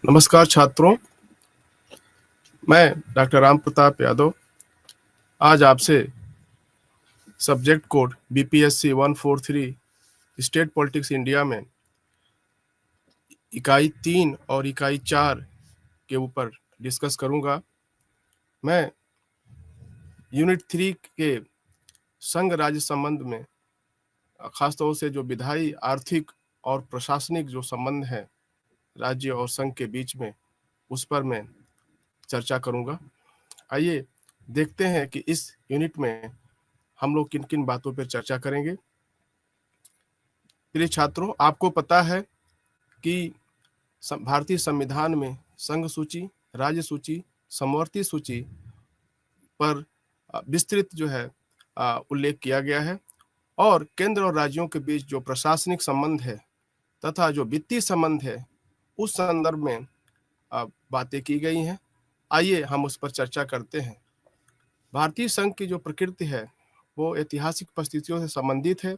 नमस्कार छात्रों, मैं डॉक्टर राम प्रताप यादव आज आपसे subject code BPSC 143 state politics India में इकाई 3 और इकाई 4 के ऊपर डिस्कस करूंगा। मैं यूनिट 3 के संघ राज्य संबंध में खासतौर से जो विधायी, आर्थिक और प्रशासनिक जो संबंध है राज्य और संघ के बीच में, उस पर मैं चर्चा करूंगा। आइए देखते हैं कि इस यूनिट में हम लोग किन किन बातों पर चर्चा करेंगे। प्रिय छात्रों, आपको पता है कि भारतीय संविधान में संघ सूची, राज्य सूची, समवर्ती सूची पर विस्तृत जो है उल्लेख किया गया है और केंद्र और राज्यों के बीच जो प्रशासनिक संबंध है तथा जो वित्तीय संबंध है, उस संदर्भ में बातें की गई हैं। आइए हम उस पर चर्चा करते हैं। भारतीय संघ की जो प्रकृति है वो ऐतिहासिक परिस्थितियों से संबंधित है,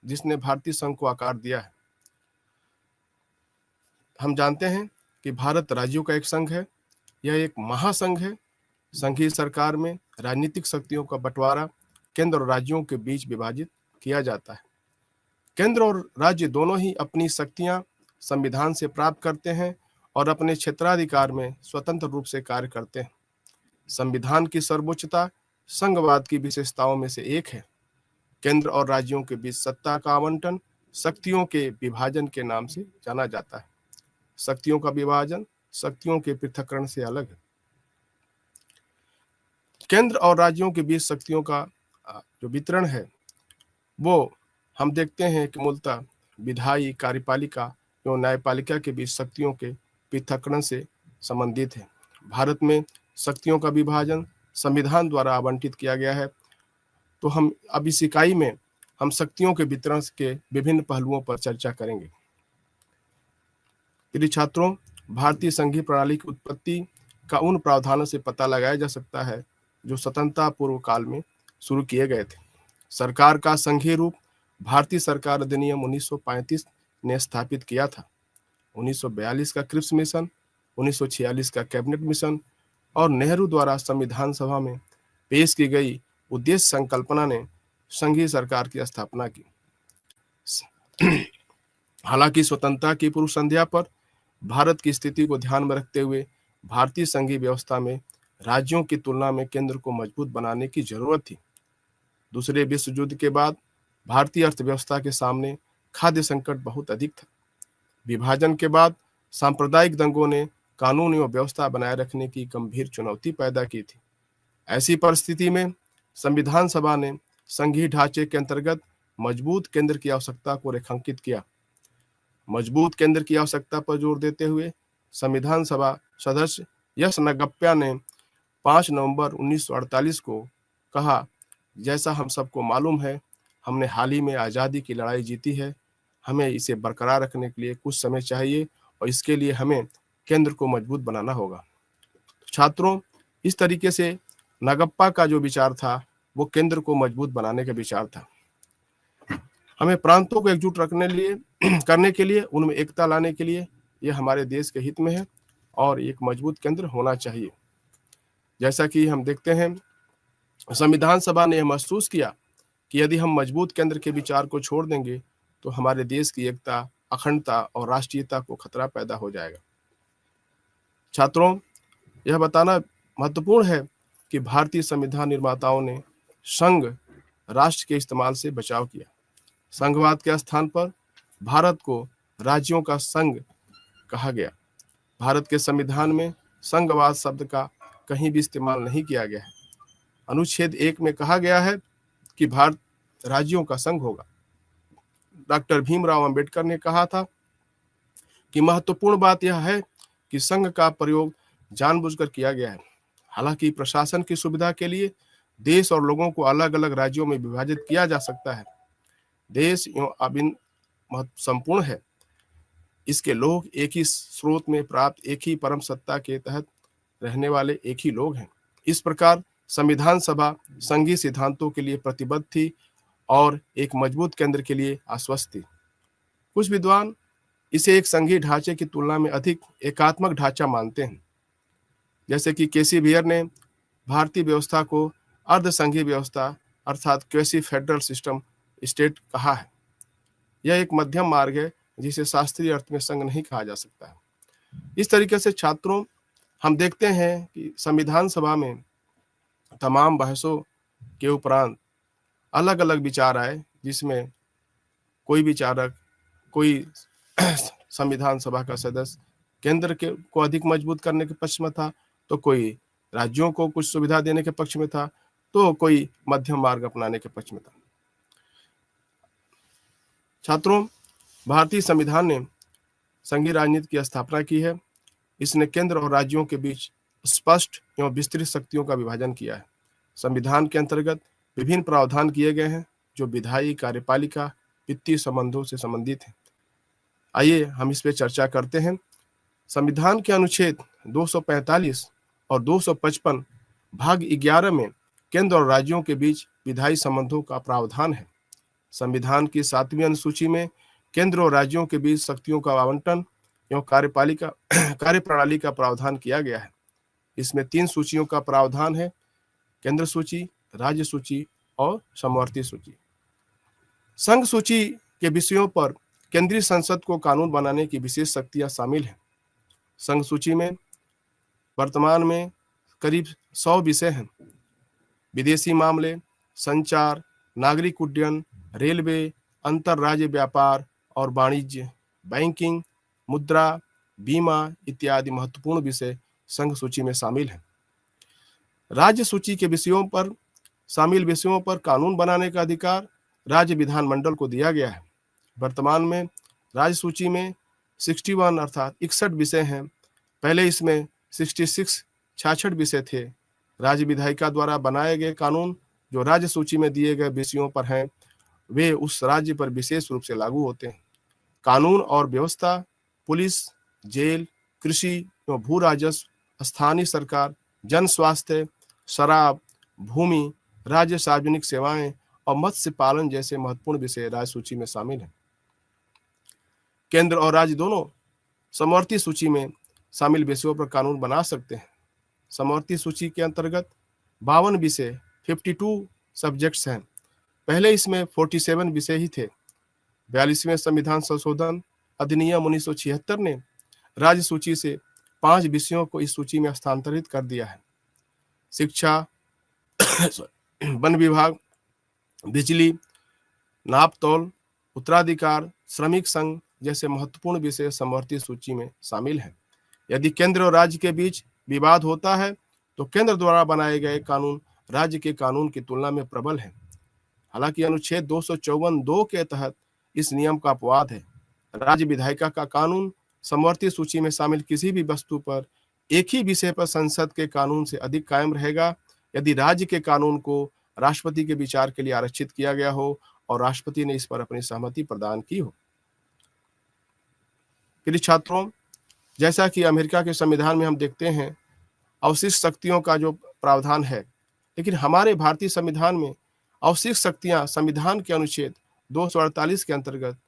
जिसने भारतीय संघ को आकार दिया है। हम जानते हैं कि भारत राज्यों का एक संघ है। यह एक महासंघ है। संघीय सरकार में राजनीतिक शक्तियों का बंटवारा केंद्र और राज्यों के बीच विभाजित किया जाता है। केंद्र और राज्य दोनों ही अपनी शक्तियां संविधान से प्राप्त करते हैं और अपने क्षेत्राधिकार में स्वतंत्र रूप से कार्य करते हैं। संविधान की सर्वोच्चता संघवाद की विशेषताओं में से एक है। केंद्र और राज्यों के बीच सत्ता का आवंटन शक्तियों के विभाजन के नाम से जाना जाता है। शक्तियों का विभाजन शक्तियों के पृथक्करण से अलग है। केंद्र और राज्यों के बीच शक्तियों का जो वितरण है वो हम देखते हैं कि मूलतः विधायी, कार्यपालिका एवं न्यायपालिका के बीच शक्तियों के पृथक्करण से संबंधित है। भारत में शक्तियों का विभाजन संविधान द्वारा आवंटित किया गया है। तो हम अब इस इकाई में हम शक्तियों के वितरण के विभिन्न पहलुओं पर चर्चा करेंगे। प्रिय छात्रों, भारतीय संघीय प्रणाली की उत्पत्ति का उन प्रावधानों से पता लगाया जा सकता है जो स्वतंत्रता पूर्व काल में शुरू किए गए थे। सरकार का संघीय रूप भारतीय सरकार अधिनियम 1935 ने स्थापित किया था। 1942 का क्रिप्स मिशन, 1946 का कैबिनेट मिशन और नेहरू द्वारा संविधान सभा में पेश की गई उद्देश्य संकल्पना ने संघीय सरकार की स्थापना की। हालांकि स्वतंत्रता की पूर्व संध्या पर भारत की स्थिति को ध्यान में रखते हुए भारतीय संघीय व्यवस्था में राज्यों की तुलना में केंद्र को मजबूत बनाने की जरूरत थी। दूसरे विश्व युद्ध के बाद भारतीय अर्थव्यवस्था के सामने खाद्य संकट बहुत अधिक था। विभाजन के बाद सांप्रदायिक दंगों ने कानून एवं व्यवस्था बनाए रखने की गंभीर चुनौती पैदा की थी। ऐसी परिस्थिति में संविधान सभा ने संघीय ढांचे के अंतर्गत मजबूत केंद्र की आवश्यकता को रेखांकित किया। मजबूत केंद्र की आवश्यकता पर जोर देते हुए संविधान सभा सदस्य यस नगप्या ने 5 नवंबर 1948 को कहा, जैसा हम सबको मालूम है, हमने हाल ही में आज़ादी की लड़ाई जीती है। हमें इसे बरकरार रखने के लिए कुछ समय चाहिए और इसके लिए हमें केंद्र को मजबूत बनाना होगा। छात्रों, इस तरीके से नागप्पा का जो विचार था वो केंद्र को मजबूत बनाने का विचार था। हमें प्रांतों को एकजुट करने के लिए, उनमें एकता लाने के लिए यह हमारे देश के हित में है और एक मजबूत केंद्र होना चाहिए। जैसा कि हम देखते हैं, संविधान सभा ने यह महसूस किया कि यदि हम मजबूत केंद्र के विचार को छोड़ देंगे तो हमारे देश की एकता, अखंडता और राष्ट्रीयता को खतरा पैदा हो जाएगा। छात्रों, यह बताना महत्वपूर्ण है कि भारतीय संविधान निर्माताओं ने संघ राष्ट्र के इस्तेमाल से बचाव किया। संघवाद के स्थान पर भारत को राज्यों का संघ कहा गया। भारत के संविधान में संघवाद शब्द का कहीं भी इस्तेमाल नहीं किया गया है। अनुच्छेद 1 में कहा गया है कि भारत राज्यों का संघ होगा। डॉक्टर भीमराव अंबेडकर ने कहा था कि महत्वपूर्ण बात यह है कि संघ का प्रयोग जानबूझकर किया गया है। हालांकि प्रशासन की सुविधा के लिए देश और लोगों को अलग अलग राज्यों में विभाजित किया जा सकता है। देश अभिन्न संपूर्ण है। इसके लोग एक ही स्रोत में प्राप्त एक ही परम सत्ता के तहत रहने वाले एक ही लोग हैं। इस प्रकार संविधान सभा संघीय सिद्धांतों के लिए प्रतिबद्ध थी और एक मजबूत केंद्र के लिए आश्वस्त थी। कुछ विद्वान इसे एक संघीय ढांचे की तुलना में अधिक एकात्मक ढांचा मानते हैं। जैसे कि केसी बियर ने भारतीय व्यवस्था को अर्ध संघीय व्यवस्था अर्थात क्वेसी फेडरल सिस्टम स्टेट कहा है। यह एक मध्यम मार्ग है जिसे शास्त्रीय अर्थ में संघ नहीं कहा जा सकता है। इस तरीके से छात्रों, हम देखते हैं कि संविधान सभा में तमाम बहसों के उपरांत अलग अलग विचार आए, जिसमें कोई विचारक, कोई संविधान सभा का सदस्य केंद्र के को अधिक मजबूत करने के पक्ष में था, तो कोई राज्यों को कुछ सुविधा देने के पक्ष में था, तो कोई मध्यम मार्ग अपनाने के पक्ष में था। छात्रों, भारतीय संविधान ने संघीय राजनीति की स्थापना की है। इसने केंद्र और राज्यों के बीच स्पष्ट एवं विस्तृत शक्तियों का विभाजन किया है। संविधान के अंतर्गत विभिन्न प्रावधान किए गए हैं जो विधायी, कार्यपालिका, वित्तीय संबंधों से संबंधित हैं। आइए हम इस पे चर्चा करते हैं। संविधान के अनुच्छेद 245 और 255 भाग 11 में केंद्र और राज्यों के बीच विधायी संबंधों का प्रावधान है। संविधान की 7वीं अनुसूची में केंद्र और राज्यों के बीच शक्तियों का आवंटन एवं कार्यप्रणाली का प्रावधान किया गया है। इसमें 3 सूचियों का प्रावधान है: केंद्र सूची, राज्य सूची और समवर्ती सूची। संघ सूची के विषयों पर केंद्रीय संसद को कानून बनाने की विशेष शक्तियां शामिल हैं। संघ सूची में वर्तमान में करीब 100 विषय हैं। विदेशी मामले, संचार, नागरिक उड्डयन, रेलवे, अंतरराज्य व्यापार और वाणिज्य, बैंकिंग, मुद्रा, बीमा इत्यादि महत्वपूर्ण विषय संघ सूची में शामिल हैं। राज्य सूची के विषयों पर शामिल विषयों पर कानून बनाने का अधिकार राज्य विधानमंडल को दिया गया है। वर्तमान में राज्य सूची में 61 अर्थात 61 विषय हैं। पहले इसमें 66 विषय थे। राज्य विधायिका द्वारा बनाए गए कानून जो राज्य सूची में दिए गए विषयों पर हैं, वे उस राज्य पर विशेष रूप से लागू होते हैं। कानून और व्यवस्था, पुलिस, जेल, कृषि एवं भू राजस्व, स्थानीय सरकार, जन स्वास्थ्य, शराब, भूमि, राज्य सार्वजनिक सेवाएं और मत्स्य पालन जैसे महत्वपूर्ण विषय राज्य सूची में शामिल हैं। केंद्र और राज्य दोनों समवर्ती सूची में शामिल विषयों पर कानून बना सकते हैं। समवर्ती सूची के अंतर्गत 52 विषय 52 सब्जेक्ट्स हैं। पहले इसमें 47 विषय ही थे। 42वें संविधान संशोधन अधिनियम 1976 ने राज्य सूची से 5 विषयों को इस सूची में हस्तांतरित कर दिया है। शिक्षा, वन विभाग, बिजली, नापतोल, उत्तराधिकार, श्रमिक संघ जैसे महत्वपूर्ण विषय समवर्ती सूची में शामिल हैं। यदि केंद्र और राज्य के बीच विवाद होता है तो केंद्र द्वारा बनाए गए कानून राज्य के कानून की तुलना में प्रबल है। हालांकि अनुच्छेद 254(2) के तहत इस नियम का अपवाद है। राज्य विधायिका का कानून समवर्ती सूची में शामिल किसी भी वस्तु पर एक ही विषय पर संसद के कानून से अधिक कायम रहेगा यदि राज्य के कानून को राष्ट्रपति के विचार के लिए आरक्षित किया गया हो और राष्ट्रपति ने इस पर अपनी सहमति प्रदान की हो। प्रिय छात्रों, जैसा कि अमेरिका के संविधान में हम देखते हैं अवशिष्ट शक्तियों का जो प्रावधान है, लेकिन हमारे भारतीय संविधान में अवशिष्ट शक्तियां संविधान के अनुच्छेद 248 के अंतर्गत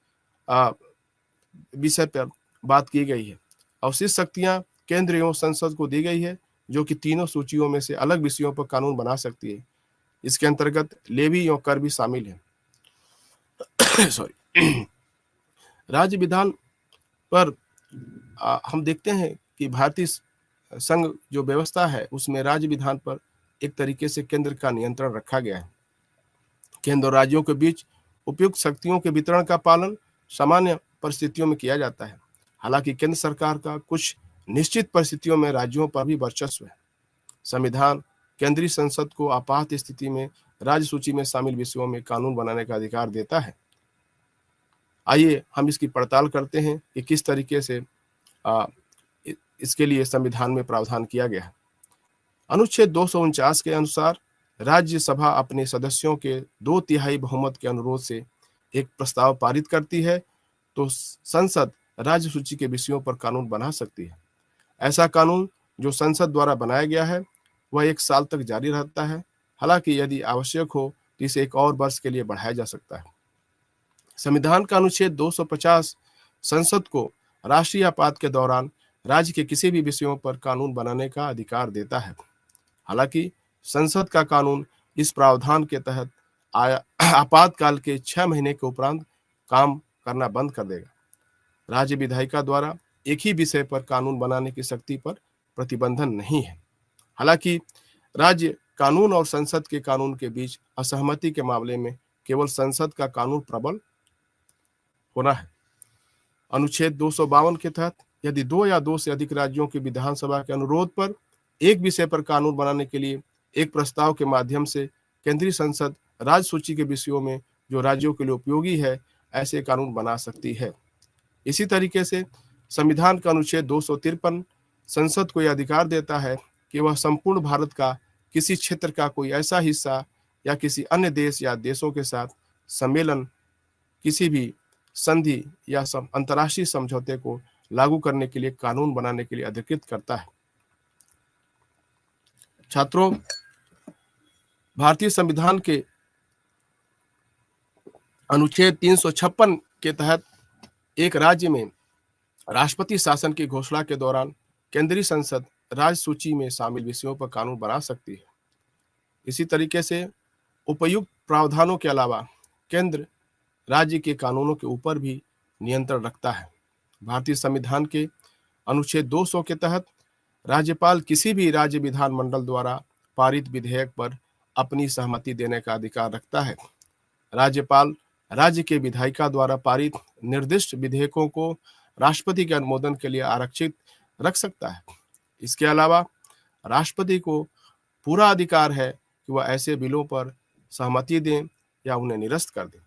विषय पर बात की गई है। अवशिष्ट शक्तियां केंद्र एवं संसद को दी गई है जो कि तीनों सूचियों में से अलग विषयों पर कानून बना सकती है। इसके अंतर्गत लेवी एवं कर भी शामिल है। सॉरी। राज्य विधान पर हम देखते हैं कि भारतीय संघ जो व्यवस्था है उसमें राज्य विधान पर एक तरीके से केंद्र का नियंत्रण रखा गया है। केंद्र और राज्यों के बीच उपयुक्त शक्तियों के वितरण का पालन सामान्य परिस्थितियों में किया जाता है। हालांकि केंद्र सरकार का कुछ निश्चित परिस्थितियों में राज्यों पर भी वर्चस्व है। संविधान केंद्रीय संसद को आपात स्थिति में राज्य सूची में शामिल विषयों में कानून बनाने का अधिकार देता है। आइए हम इसकी पड़ताल करते हैं कि किस तरीके से इसके लिए संविधान में प्रावधान किया गया है। अनुच्छेद 249 के अनुसार राज्यसभा अपने सदस्यों के 2/3 बहुमत के अनुरोध से एक प्रस्ताव पारित करती है तो संसद राज्य सूची के विषयों पर कानून बना सकती है। ऐसा कानून जो संसद द्वारा बनाया गया है वह 1 साल तक जारी रहता है। हालांकि यदि आवश्यक हो तो इसे 1 और वर्ष के लिए बढ़ाया जा सकता है। संविधान का अनुच्छेद 250 संसद को राष्ट्रीय आपात के दौरान राज्य के किसी भी विषयों पर कानून बनाने का अधिकार देता है। हालांकि संसद का कानून इस प्रावधान के तहत आपातकाल के 6 महीने के उपरांत काम करना बंद कर देगा। राज्य विधायिका द्वारा एक ही विषय पर कानून बनाने की शक्ति पर प्रतिबंधन नहीं है। हालांकि राज्य कानून और संसद के कानून के बीच असहमति के मामले में केवल संसद का कानून प्रबल होना है। अनुच्छेद 252 के तहत यदि 2 या 2 से अधिक राज्यों की विधानसभा के अनुरोध पर एक विषय पर कानून बनाने के लिए एक प्रस्ताव के माध्यम से केंद्रीय संसद राज्य सूची के विषयों में जो राज्यों के लिए उपयोगी है ऐसे कानून बना सकती है। इसी तरीके से संविधान का अनुच्छेद 253 संसद को यह अधिकार देता है कि वह संपूर्ण भारत का किसी क्षेत्र का कोई ऐसा हिस्सा या किसी अन्य देश या देशों के साथ सम्मेलन, किसी भी संधि या अंतर्राष्ट्रीय समझौते को लागू करने के लिए कानून बनाने के लिए अधिकृत करता है। छात्रों, भारतीय संविधान के अनुच्छेद 356 के तहत एक राज्य में राष्ट्रपति शासन की घोषणा के दौरान केंद्रीय संसद राज्य सूची में शामिल विषयों पर कानून बना सकती है। इसी तरीके से उपयुक्त प्रावधानों के अलावा केंद्र राज्य के कानूनों के ऊपर भी नियंत्रण रखता है। भारतीय संविधान के अनुच्छेद 200 के तहत राज्यपाल किसी भी राज्य विधानमंडल द्वारा पारित विधेयक पर अपनी सहमति देने का अधिकार रखता है। राज्यपाल राज्य के विधायिका द्वारा पारित निर्दिष्ट विधेयकों को राष्ट्रपति के अनुमोदन के लिए आरक्षित रख सकता है। इसके अलावा राष्ट्रपति को पूरा अधिकार है कि वह ऐसे बिलों पर सहमति दें या उन्हें निरस्त कर दें।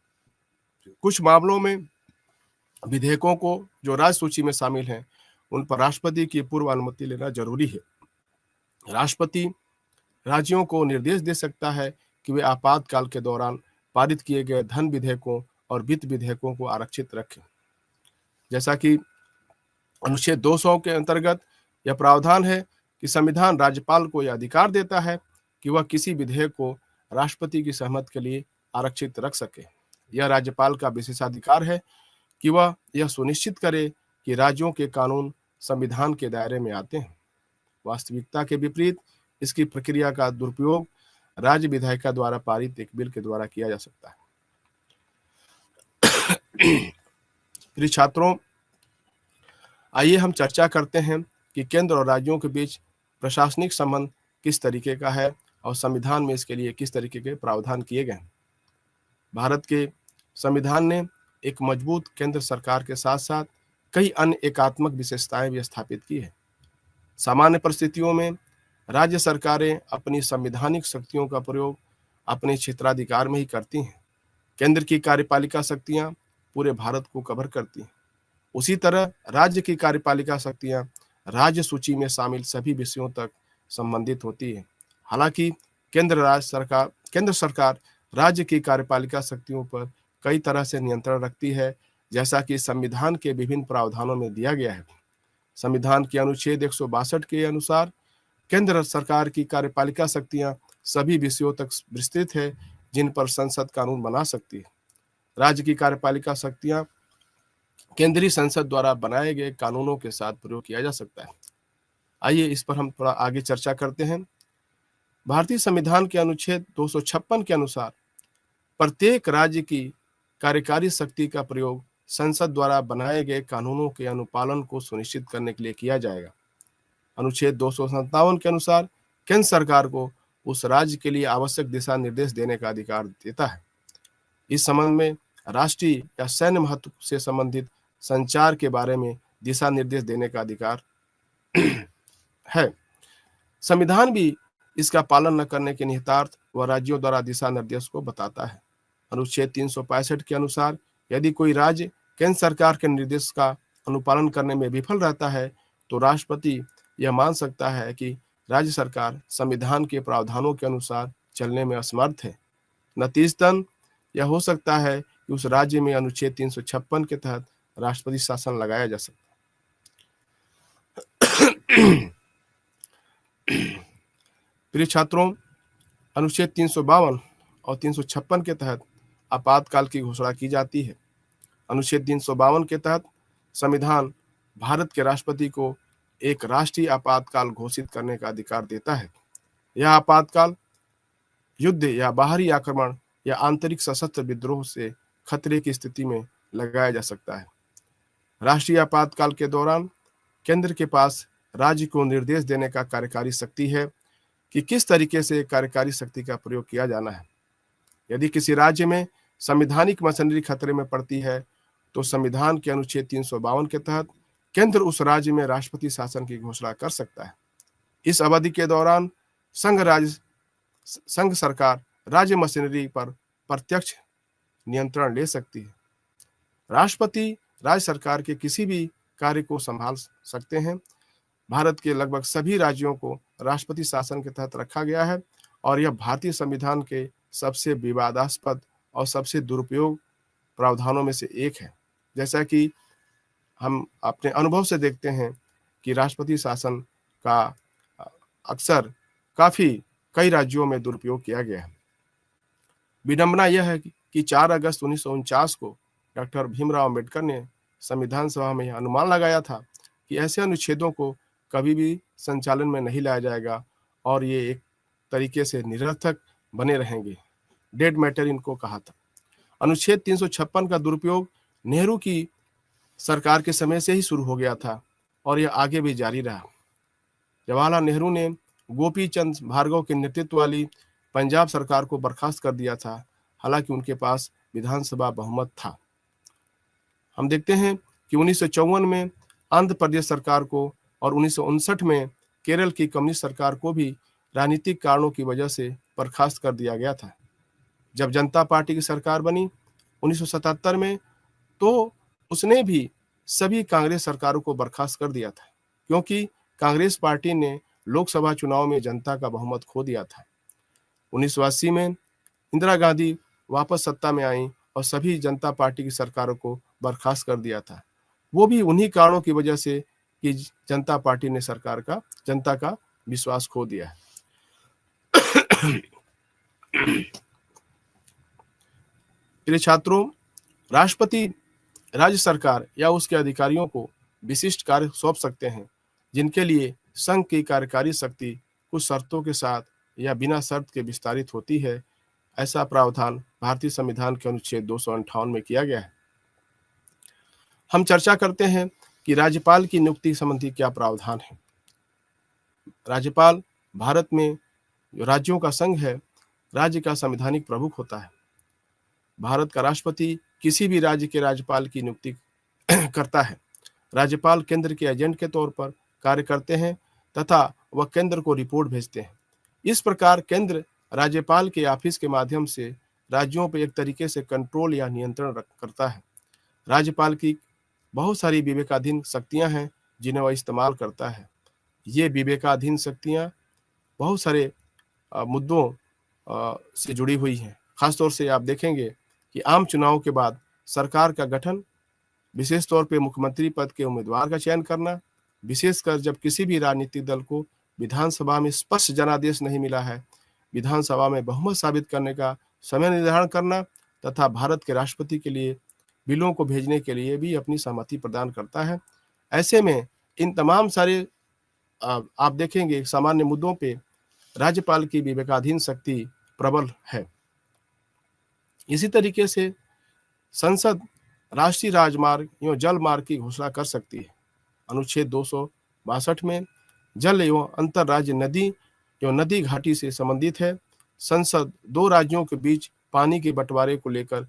कुछ मामलों में विधेयकों को जो राज्य सूची में शामिल हैं उन पर राष्ट्रपति की पूर्व अनुमति लेना जरूरी है। राष्ट्रपति राज्यों को निर्देश दे सकता है कि वे आपातकाल के दौरान पारित किए गए धन विधेयकों और वित्त विधेयकों को आरक्षित रखें। जैसा कि अनुच्छेद 200 के अंतर्गत यह प्रावधान है कि संविधान राज्यपाल को यह अधिकार देता है कि वह किसी विधेयक को राष्ट्रपति की सहमति के लिए आरक्षित रख सके। यह राज्यपाल का विशेषाधिकार है कि वह यह सुनिश्चित करे कि राज्यों के कानून संविधान के दायरे में आते हैं। वास्तविकता के विपरीत इसकी प्रक्रिया का दुरुपयोग राज्य विधायिका द्वारा पारित एक बिल के द्वारा किया जा सकता है। प्रिय छात्रों, आइए हम चर्चा करते हैं कि केंद्र और राज्यों के बीच प्रशासनिक संबंध किस तरीके का है और संविधान में इसके लिए किस तरीके के प्रावधान किए गए हैं। भारत के संविधान ने एक मजबूत केंद्र सरकार के साथ साथ कई अन्य एकात्मक विशेषताएं भी स्थापित की है। सामान्य परिस्थितियों में राज्य सरकारें अपनी संवैधानिक शक्तियों का प्रयोग अपने क्षेत्राधिकार में ही करती हैं। केंद्र की कार्यपालिका शक्तियां पूरे भारत को कवर करती हैं। उसी तरह राज्य की कार्यपालिका शक्तियां राज्य सूची में शामिल सभी विषयों तक संबंधित होती है। हालांकि केंद्र सरकार राज्य की कार्यपालिका शक्तियों पर कई तरह से नियंत्रण रखती है, जैसा कि संविधान के विभिन्न प्रावधानों में दिया गया है। संविधान के अनुच्छेद 162 के अनुसार केंद्र सरकार की कार्यपालिका शक्तियां सभी विषयों तक विस्तृत है जिन पर संसद कानून बना सकती है। राज्य की कार्यपालिका शक्तियां केंद्रीय संसद द्वारा बनाए गए कानूनों के साथ प्रयोग किया जा सकता है। आइए इस पर हम थोड़ा आगे चर्चा करते हैं। भारतीय संविधान के अनुच्छेद 256 के अनुसार प्रत्येक राज्य की कार्यकारी शक्ति का प्रयोग संसद द्वारा बनाए गए कानूनों के अनुपालन को सुनिश्चित करने के लिए किया जाएगा। अनुच्छेद 257 के अनुसार केंद्र सरकार को उस राज्य के लिए आवश्यक दिशा निर्देश देने का अधिकार देता है। इस संबंध में राष्ट्रीय या सैन्य महत्व से संबंधित संचार के बारे में दिशा निर्देश देने का अधिकार है। संविधान भी इसका पालन न करने के निहितार्थ व राज्यों द्वारा दिशा निर्देश को बताता है। अनुच्छेद 365 के अनुसार यदि कोई राज्य केंद्र सरकार के निर्देश का अनुपालन करने में विफल रहता है तो राष्ट्रपति यह मान सकता है कि राज्य सरकार संविधान के प्रावधानों के अनुसार चलने में असमर्थ है। नतीजतन यह हो सकता है कि उस राज्य में अनुच्छेद 356 के तहत राष्ट्रपति शासन लगाया जा सकता है। प्रिय छात्रों, अनुच्छेद 352 और 356 के तहत आपातकाल की घोषणा की जाती है। अनुच्छेद 352 के तहत संविधान भारत के राष्ट्रपति को एक राष्ट्रीय आपातकाल घोषित करने का अधिकार देता है। यह आपातकाल युद्ध या बाहरी आक्रमण या आंतरिक सशस्त्र विद्रोह से खतरे की स्थिति में लगाया जा सकता है। राष्ट्रीय आपातकाल के दौरान केंद्र के पास राज्य को निर्देश देने का कार्यकारी शक्ति है कि किस तरीके से कार्यकारी शक्ति का प्रयोग किया जाना है। यदि किसी राज्य में संवैधानिक मशीनरी खतरे में पड़ती है तो संविधान के अनुच्छेद 352 के तहत केंद्र उस राज्य में राष्ट्रपति शासन की घोषणा कर सकता है। इस अवधि के दौरान संघ सरकार राज्य मशीनरी पर प्रत्यक्ष नियंत्रण ले सकती है। राष्ट्रपति राज्य सरकार के किसी भी कार्य को संभाल सकते हैं। भारत के लगभग सभी राज्यों को राष्ट्रपति शासन के तहत रखा गया है और यह भारतीय संविधान के सबसे विवादास्पद और सबसे दुरुपयोग प्रावधानों में से एक है। जैसा कि हम अपने अनुभव से देखते हैं कि राष्ट्रपति शासन का अक्सर कई राज्यों में दुरुपयोग किया गया है। विडंबना यह है कि 4 अगस्त 1949 को डॉक्टर भीमराव अंबेडकर ने संविधान सभा में यह अनुमान लगाया था कि ऐसे अनुच्छेदों को कभी भी संचालन में नहीं लाया जाएगा और ये एक तरीके से निरर्थक बने रहेंगे। डेड मैटर इनको कहा था। अनुच्छेद 356 का दुरुपयोग नेहरू की सरकार के समय से ही शुरू हो गया था और यह आगे भी जारी रहा। जवाहरलाल नेहरू ने गोपी चंद भार्गव के नेतृत्व वाली पंजाब सरकार को बर्खास्त कर दिया था, हालांकि उनके पास विधानसभा बहुमत था। हम देखते हैं कि 1954 में आंध्र प्रदेश सरकार को और 1959 में केरल की कम्युनिस्ट सरकार को भी राजनीतिक कारणों की वजह से बर्खास्त कर दिया गया था। जब जनता पार्टी की सरकार बनी 1977 में, तो उसने भी सभी कांग्रेस सरकारों को बर्खास्त कर दिया था, क्योंकि कांग्रेस पार्टी ने लोकसभा चुनाव में जनता का बहुमत खो दिया था। 1980 में इंदिरा गांधी वापस सत्ता में आई और सभी जनता पार्टी की सरकारों को बर्खास्त कर दिया था। वो भी उन्हीं कारणों की वजह से कि जनता पार्टी ने जनता का विश्वास खो दिया है। प्रिय छात्रों, राष्ट्रपति राज्य सरकार या उसके अधिकारियों को विशिष्ट कार्य सौंप सकते हैं, जिनके लिए संघ की कार्यकारी शक्ति कुछ शर्तों के साथ या बिना शर्त के विस्तारित होती है। ऐसा प्रावधान भारतीय संविधान के अनुच्छेद 258 में किया गया है। हम चर्चा करते हैं कि राज्यपाल की नियुक्ति संबंधी क्या प्रावधान है। राज्यपाल भारत में जो राज्यों का संघ है, राज्य का संवैधानिक प्रमुख होता है। भारत का राष्ट्रपति किसी भी राज्य के राज्यपाल की नियुक्ति करता है। राज्यपाल केंद्र के एजेंट के तौर पर कार्य करते हैं तथा वह केंद्र को रिपोर्ट भेजते हैं। इस प्रकार केंद्र राज्यपाल के ऑफिस के माध्यम से राज्यों पर एक तरीके से कंट्रोल या नियंत्रण करता है। राज्यपाल की बहुत सारी विवेकाधीन शक्तियां हैं जिन्हें वह इस्तेमाल करता है। ये विवेकाधीन शक्तियां बहुत सारे मुद्दों से जुड़ी हुई हैं। खासतौर से आप देखेंगे कि आम चुनाव के बाद सरकार का गठन, विशेष तौर पे मुख्यमंत्री पद के उम्मीदवार का चयन करना, विशेषकर जब किसी भी राजनीतिक दल को विधानसभा में स्पष्ट जनादेश नहीं मिला है, विधानसभा में बहुमत साबित करने का समय निर्धारण करना तथा भारत के राष्ट्रपति के लिए बिलों को भेजने के लिए भी अपनी सहमति प्रदान करता है। ऐसे में इन तमाम सारे आप देखेंगे सामान्य मुद्दों पे राज्यपाल की विवेकाधीन शक्ति प्रबल है। इसी तरीके से संसद राष्ट्रीय राजमार्ग एवं जल मार्ग की घोषणा कर सकती है। अनुच्छेद 262 में जल एवं अंतर राज्य नदी एवं नदी घाटी से संबंधित है। संसद दो राज्यों के बीच पानी के बंटवारे को लेकर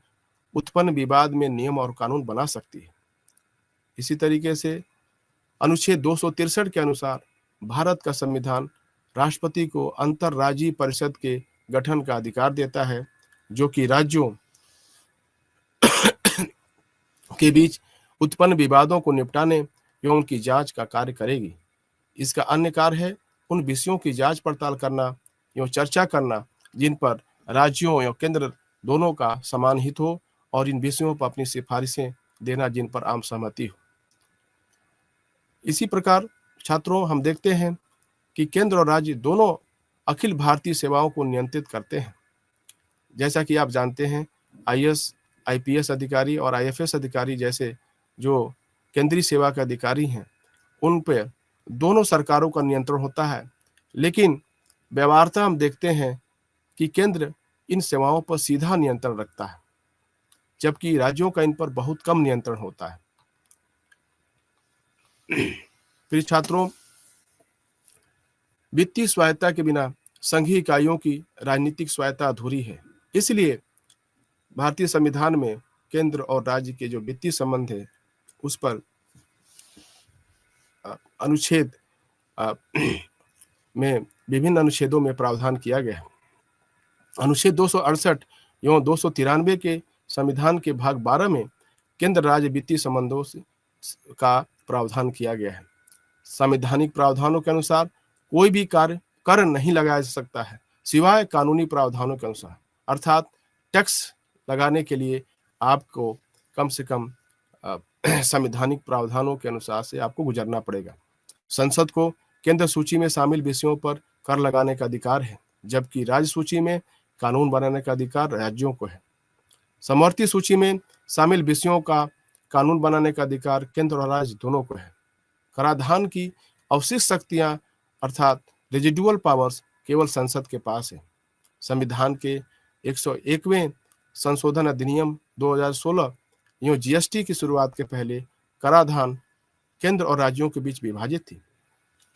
उत्पन्न विवाद में नियम और कानून बना सकती है। इसी तरीके से अनुच्छेद 263 के अनुसार भारत का संविधान राष्ट्रपति को अंतरराज्यीय परिषद के गठन का अधिकार देता है, जो कि राज्यों के बीच उत्पन्न विवादों को निपटाने एवं उनकी जांच का कार्य करेगी। इसका अन्य कार्य है उन विषयों की जांच पड़ताल करना एवं चर्चा करना जिन पर राज्यों एवं केंद्र दोनों का समान हित हो और इन विषयों पर अपनी सिफारिशें देना जिन पर आम सहमति हो। इसी प्रकार छात्रों, हम देखते हैं कि केंद्र और राज्य दोनों अखिल भारतीय सेवाओं को नियंत्रित करते हैं। जैसा कि आप जानते हैं, आईएएस, आईपीएस अधिकारी और आईएफएस अधिकारी जैसे जो केंद्रीय सेवा के अधिकारी हैं, उन पर दोनों सरकारों का नियंत्रण होता है, लेकिन व्यवहारतः हम देखते हैं कि केंद्र इन सेवाओं पर सीधा नियंत्रण रखता है, जबकि राज्यों का इन पर बहुत कम नियंत्रण होता है। प्रिय छात्रों, वित्तीय स्वायत्ता के बिना संघीय इकाइयों की राजनीतिक स्वायत्ता अधूरी है। इसलिए भारतीय संविधान में केंद्र और राज्य के जो वित्तीय संबंध है, उस पर अनुच्छेद में विभिन्न अनुच्छेदों में प्रावधान किया गया है। अनुच्छेद 268 एवं 293 के संविधान के भाग 12 में केंद्र राज्य वित्तीय संबंधों का प्रावधान किया गया है। संवैधानिक प्रावधानों के अनुसार कोई भी कार्य कर नहीं लगाया जा सकता है सिवाय कानूनी प्रावधानों के अनुसार, अर्थात टैक्स लगाने के लिए आपको कम से कम संवैधानिक प्रावधानों के अनुसार से आपको गुजरना पड़ेगा। संसद को केंद्र सूची में शामिल विषयों पर कर लगाने का अधिकार है, जबकि राज्य सूची में कानून बनाने का अधिकार राज्यों को है। समवर्ती सूची में शामिल विषयों का कानून बनाने का अधिकार केंद्र और राज्य दोनों को है। कराधान की अवशिष्ट शक्तियां अर्थात रेजिडुअल पावर्स केवल संसद के पास है। संविधान के 101वें संशोधन अधिनियम 2016 यूं जीएसटी की शुरुआत के पहले कराधान केंद्र और राज्यों के बीच विभाजित थी।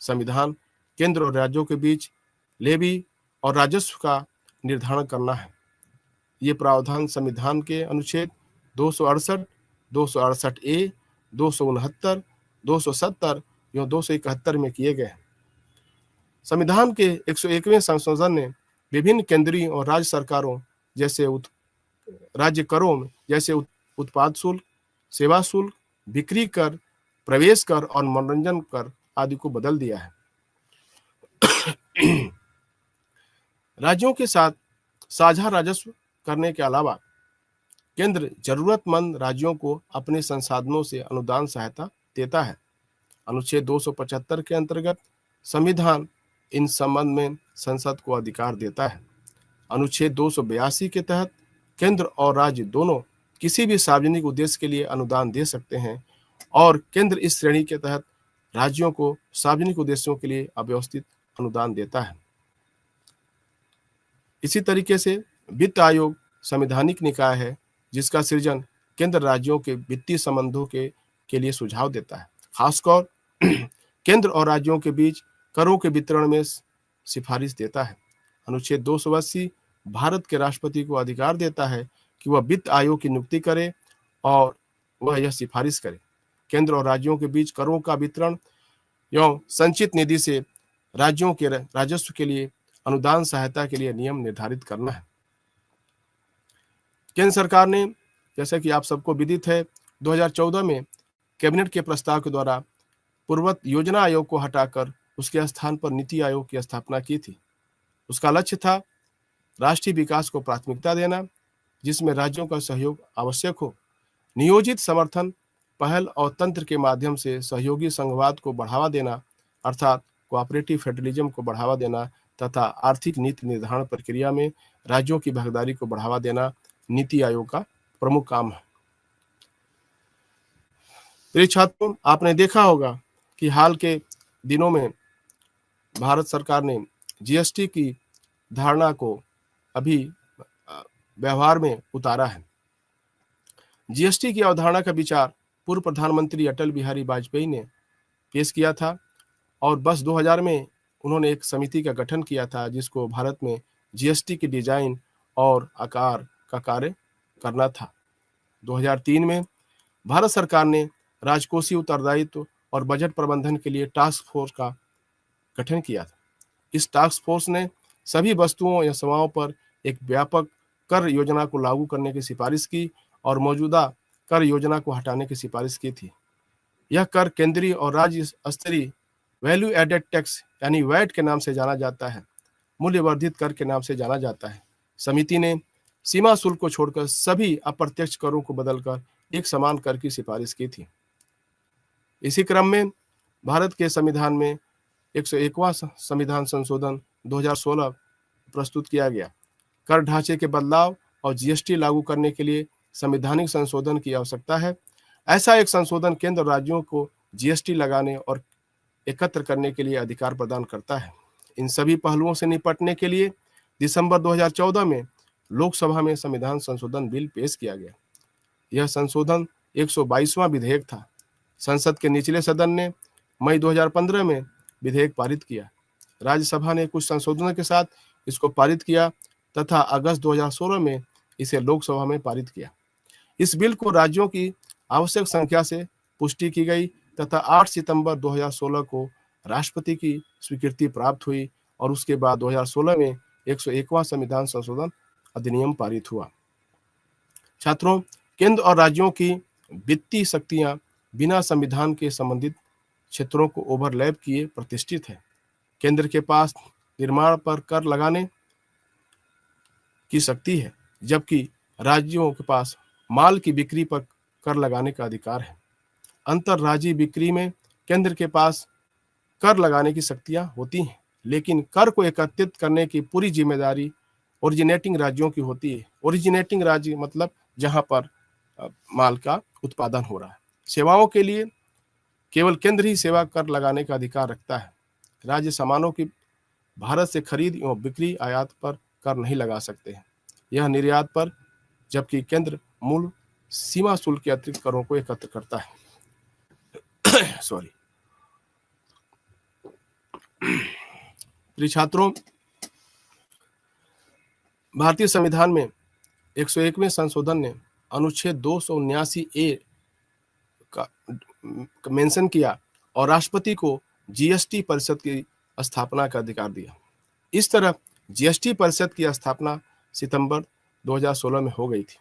संविधान केंद्र और राज्यों के बीच लेवी और राजस्व का निर्धारण करना है। ये प्रावधान संविधान के अनुच्छेद 268, 268A, 269, 270 एवं 271 में किए गए हैं। संविधान के 101वें संशोधन ने विभिन्न केंद्रीय और राज्य सरकारों जैसे राज्य करों में जैसे उत्पाद शुल्क, सेवा शुल्क, बिक्री कर, प्रवेश कर और मनोरंजन कर आदि को बदल दिया है। राज्यों के साथ साझा राजस्व करने के अलावा केंद्र जरूरतमंद राज्यों को अपने संसाधनों से अनुदान सहायता देता है। अनुच्छेद 275 के अंतर्गत संविधान इन संबंध में संसद को अधिकार देता है। अनुच्छेद 282 के तहत केंद्र और राज्य दोनों किसी भी सार्वजनिक उद्देश्य के लिए अनुदान दे सकते हैं और केंद्र इस श्रेणी के तहत राज्यों को सार्वजनिक उद्देश्यों के लिए अव्यवस्थित अनुदान देता है। इसी तरीके से वित्त आयोग संवैधानिक निकाय है जिसका सृजन केंद्र राज्यों के वित्तीय संबंधों के लिए सुझाव देता है। खासकर केंद्र और राज्यों के बीच करों के वितरण में सिफारिश देता है। अनुच्छेद 280 भारत के राष्ट्रपति को अधिकार देता है कि वह वित्त आयोग की नियुक्ति करे और वह यह सिफारिश करे। केंद्र और राज्यों के बीच करों का वितरण एवं संचित निधि से राज्यों के राजस्व के लिए अनुदान सहायता के लिए नियम निर्धारित करना है। केंद्र सरकार ने, जैसा कि आप सबको विदित है, 2014 में कैबिनेट के प्रस्ताव के द्वारा पूर्वत योजना आयोग को हटाकर उसके स्थान पर नीति आयोग की स्थापना की थी। उसका लक्ष्य था राष्ट्रीय विकास को प्राथमिकता देना, जिसमें राज्यों का सहयोग आवश्यक हो, नियोजित समर्थन, पहल और तंत्र के माध्यम से सहयोगी संघवाद को बढ़ावा देना अर्थात कोऑपरेटिव फेडरलिज्म को बढ़ावा देना तथा आर्थिक नीति निर्धारण प्रक्रिया में राज्यों की भागीदारी को बढ़ावा देना नीति आयोग का प्रमुख काम है। प्रिय छात्रों, आपने देखा होगा कि हाल के दिनों में भारत सरकार ने जीएसटी की धारणा को अभी व्यवहार में उतारा है। जीएसटी की अवधारणा का विचार पूर्व प्रधानमंत्री अटल बिहारी वाजपेयी ने पेश किया था और बस 2000 में उन्होंने एक समिति का गठन किया था जिसको भारत में जीएसटी की डिजाइन और आकार का कार्य करना था। 2003 में भारत सरकार ने राजकोषीय उत्तरदायित्व और बजट प्रबंधन के लिए टास्क फोर्स का गठन किया था। इस टास्क फोर्स ने सभी वस्तुओं या सेवाओं पर एक व्यापक कर योजना को लागू करने की सिफारिश की और मौजूदा कर योजना को हटाने की सिफारिश की थी। यह कर केंद्रीय और राज्य स्तरीय वैल्यू एडेड टैक्स यानी वैट के नाम से जाना जाता है, मूल्य वर्धित कर के नाम से जाना जाता है। समिति ने सीमा शुल्क को छोड़कर सभी अप्रत्यक्ष करों को बदलकर एक समान कर की सिफारिश की थी। इसी क्रम में भारत के संविधान में 101वां संविधान संशोधन 2016 प्रस्तुत किया गया। कर ढांचे के बदलाव और जीएसटी लागू करने के लिए संवैधानिक संशोधन की आवश्यकता है। ऐसा एक संशोधन केंद्र राज्यों को जीएसटी लगाने और एकत्र करने के लिए अधिकार प्रदान करता है। इन सभी पहलुओं से निपटने के लिए दिसंबर 2014 में लोकसभा में संविधान संशोधन बिल पेश किया गया। यह संशोधन 122वां विधेयक था। संसद के निचले सदन ने मई 2015 में विधेयक पारित किया। राज्यसभा ने कुछ संशोधनों के साथ इसको पारित किया तथा अगस्त 2016 में इसे लोकसभा में पारित किया। इस बिल को राज्यों की आवश्यक संख्या से पुष्टि की गई तथा 8 सितंबर 2016 को राष्ट्रपति की स्वीकृति प्राप्त हुई और उसके बाद 2016 में 101वां संविधान संशोधन अधिनियम पारित हुआ। छात्रों, केंद्र और राज्यों की वित्तीय शक्तियां बिना संविधान के संबंधित क्षेत्रों को ओवरलैप किए प्रतिष्ठित है। केंद्र के पास निर्माण पर कर लगाने की शक्ति है, जबकि राज्यों के पास माल की बिक्री पर कर लगाने का अधिकार है। अंतर्राज्यीय बिक्री में केंद्र के पास कर लगाने की शक्तियां होती हैं, लेकिन कर को एकत्रित करने की पूरी जिम्मेदारी ओरिजिनेटिंग राज्यों की होती है। ओरिजिनेटिंग राज्य मतलब जहां पर माल का उत्पादन हो रहा है। सेवाओं के लिए केवल केंद्र ही सेवा कर लगाने का अधिकार रखता है। राज्य सामानों की भारत से खरीद एवं बिक्री आयात पर कर नहीं लगा सकते हैं, यह निर्यात पर, जबकि केंद्र मूल सीमा शुल्क के अतिरिक्त करों को एकत्र करता है। सॉरी। प्रिय छात्रों, भारतीय संविधान में 101वें संशोधन ने अनुच्छेद 279 ए का मेंशन किया और राष्ट्रपति को जीएसटी परिषद की स्थापना का अधिकार दिया। इस तरह जीएसटी परिषद की स्थापना सितंबर 2016 में हो गई थी।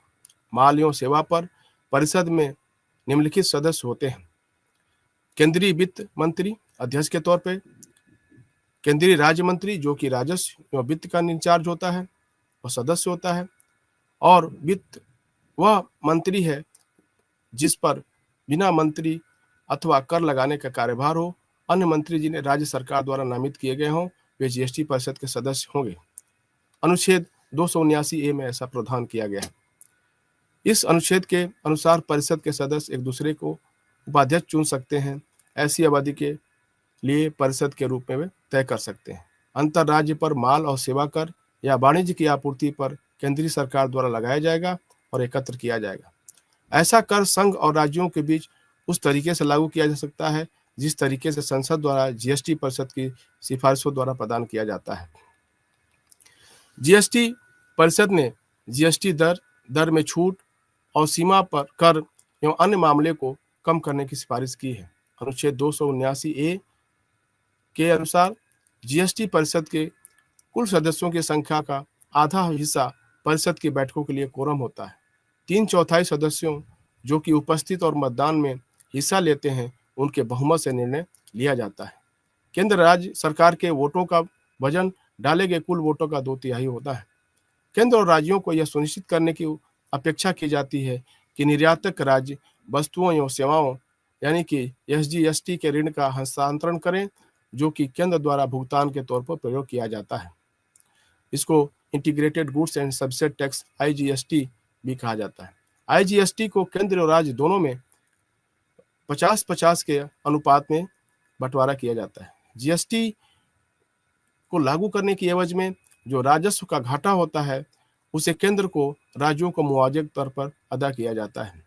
माल एवं सेवा पर परिषद में निम्नलिखित सदस्य होते हैं: केंद्रीय वित्त मंत्री अध्यक्ष के तौर पर, केंद्रीय राज्य मंत्री जो कि राजस्व एवं वित्त का इंचार्ज होता है और सदस्य होता है, और वित्त वह मंत्री है जिस पर बिना मंत्री अथवा कर लगाने का कार्यभार हो। अन्य मंत्री जिन्हें राज्य सरकार द्वारा नामित किए गए हों वे जीएसटी परिषद के सदस्य होंगे। अनुच्छेद 279 ए में ऐसा प्रावधान किया गया है। इस अनुच्छेद के अनुसार परिषद के सदस्य एक दूसरे को उपाध्यक्ष चुन सकते हैं। ऐसी अवधि के लिए परिषद के रूप में वे तय कर सकते हैं। अंतर्राज्य पर माल और सेवा कर या वाणिज्य की आपूर्ति पर केंद्रीय सरकार द्वारा लगाया जाएगा और एकत्र किया जाएगा। ऐसा कर संघ और राज्यों के बीच उस तरीके से लागू किया जा सकता है जिस तरीके से संसद द्वारा जीएसटी परिषद की सिफारिशों द्वारा प्रदान किया जाता है। जीएसटी परिषद ने जीएसटी दर में छूट और सीमा पर कर एवं अन्य मामले को कम करने की सिफारिश की है। अनुच्छेद 279 ए के अनुसार जीएसटी परिषद के कुल सदस्यों की संख्या का आधा हिस्सा परिषद की बैठकों के लिए कोरम होता है। 3/4 सदस्यों जो कि उपस्थित और मतदान में हिस्सा लेते हैं उनके बहुमत से निर्णय लिया जाता है। केंद्र राज्य सरकार के वोटों का वजन डाले गए कुल वोटों का 2/3 होता है। केंद्र और राज्यों को यह सुनिश्चित करने की अपेक्षा की जाती है कि निर्यातक राज्य वस्तुओं एवं सेवाओं यानी कि एसजीएसटी के ऋण का हस्तांतरण करें जो कि केंद्र द्वारा भुगतान के तौर पर प्रयोग किया जाता है। इसको integrated goods and services tax IGST भी कहा जाता है। आईजीएसटी को केंद्र और राज्य दोनों में 50-50 के अनुपात में बंटवारा किया जाता है। जीएसटी को लागू करने की एवज में जो राजस्व का घाटा होता है उसे केंद्र को राज्यों को मुआवजे के तौर पर अदा किया जाता है।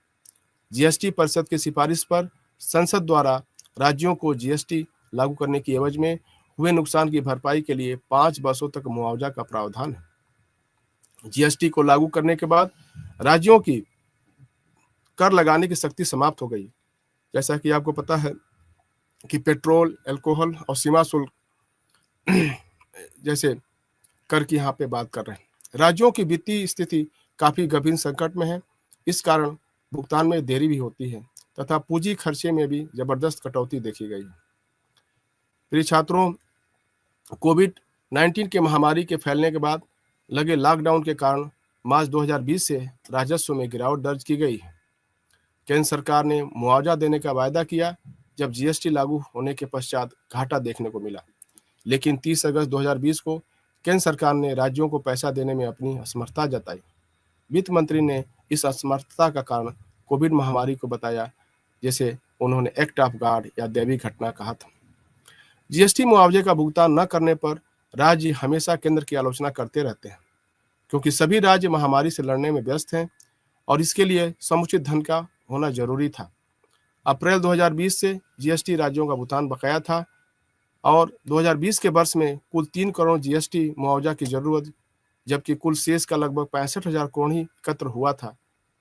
जीएसटी परिषद की सिफारिश पर संसद द्वारा राज्यों को जीएसटी लागू करने की एवज में हुए नुकसान की भरपाई के लिए 5 वर्षों तक मुआवजा का प्रावधान है। जीएसटी को लागू करने के बाद राज्यों की कर लगाने की शक्ति समाप्त हो गई। जैसा कि आपको पता है कि पेट्रोल, अल्कोहल और सीमा शुल्क जैसे कर की यहाँ पे बात कर रहे हैं। राज्यों की वित्तीय स्थिति काफी गंभीर संकट में है। इस कारण भुगतान में देरी भी होती है तथा पूंजी खर्चे में भी जबरदस्त कटौती देखी गई है। प्रिय छात्रों, कोविड-19 के महामारी के फैलने के बाद लगे लॉकडाउन के कारण मार्च 2020 से राजस्व में गिरावट दर्ज की गई है। केंद्र सरकार ने मुआवजा देने का वायदा किया जब जीएसटी लागू होने के पश्चात घाटा देखने को मिला, लेकिन 30 अगस्त 2020 को केंद्र सरकार ने राज्यों को पैसा देने में अपनी असमर्थता जताई। वित्त मंत्री ने इस असमर्थता का कारण कोविड महामारी को बताया जैसे उन्होंने एक्ट ऑफ गॉड या दैवी घटना कहा था। जीएसटी मुआवजे का भुगतान न करने पर राज्य हमेशा केंद्र की आलोचना करते रहते हैं, क्योंकि सभी राज्य महामारी से लड़ने में व्यस्त हैं और इसके लिए समुचित धन का होना जरूरी था। अप्रैल 2020 से जीएसटी राज्यों का भुगतान बकाया था और 2020 के वर्ष में कुल 3 करोड़ जीएसटी मुआवजा की जरूरत, जबकि कुल शेष का लगभग 65,000 करोड़ ही एकत्र हुआ था,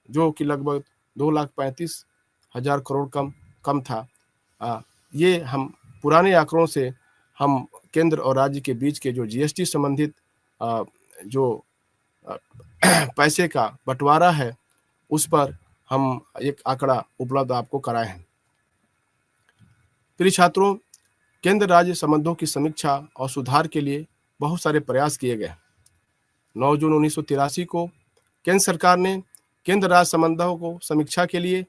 जो कि लगभग 2,35,000 करोड़ कम था। ये हम पुराने आंकड़ों से हम केंद्र और राज्य के बीच के जो जीएसटी संबंधित जो पैसे का बंटवारा है, उस पर हम एक आंकड़ा उपलब्ध आपको कराए हैं। प्रिय छात्रों, केंद्र राज्य संबंधों की समीक्षा और सुधार के लिए बहुत सारे प्रयास किए गए। 9 जून 1983 को केंद्र सरकार ने केंद्र राज्य संबंधों को समीक्षा के लिए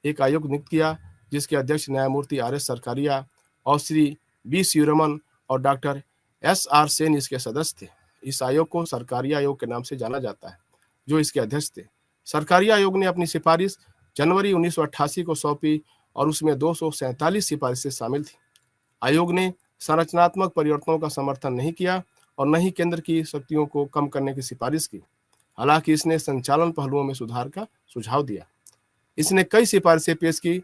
एक आयोग नियुक्त किया, जिसके अध्यक्ष न्यायमूर्ति आर.एस. सरकारिया और श्री बी. शिवरमन और डॉक्टर S.R. सेन इसके सदस्य थे। इस आयोग को सरकारिया आयोग के नाम से जाना जाता है, जो इसके अध्यक्ष थे। सरकारिया आयोग ने अपनी सिफारिश जनवरी 1988 को सौंपी और उसमें 247 सिफारिशें शामिल थी। आयोग ने संरचनात्मक परिवर्तनों का समर्थन नहीं किया और न ही केंद्र की शक्तियों को कम करने की सिफारिश की। हालांकि इसने संचालन पहलुओं में सुधार का सुझाव दिया। इसने कई सिफारिशें पेश की।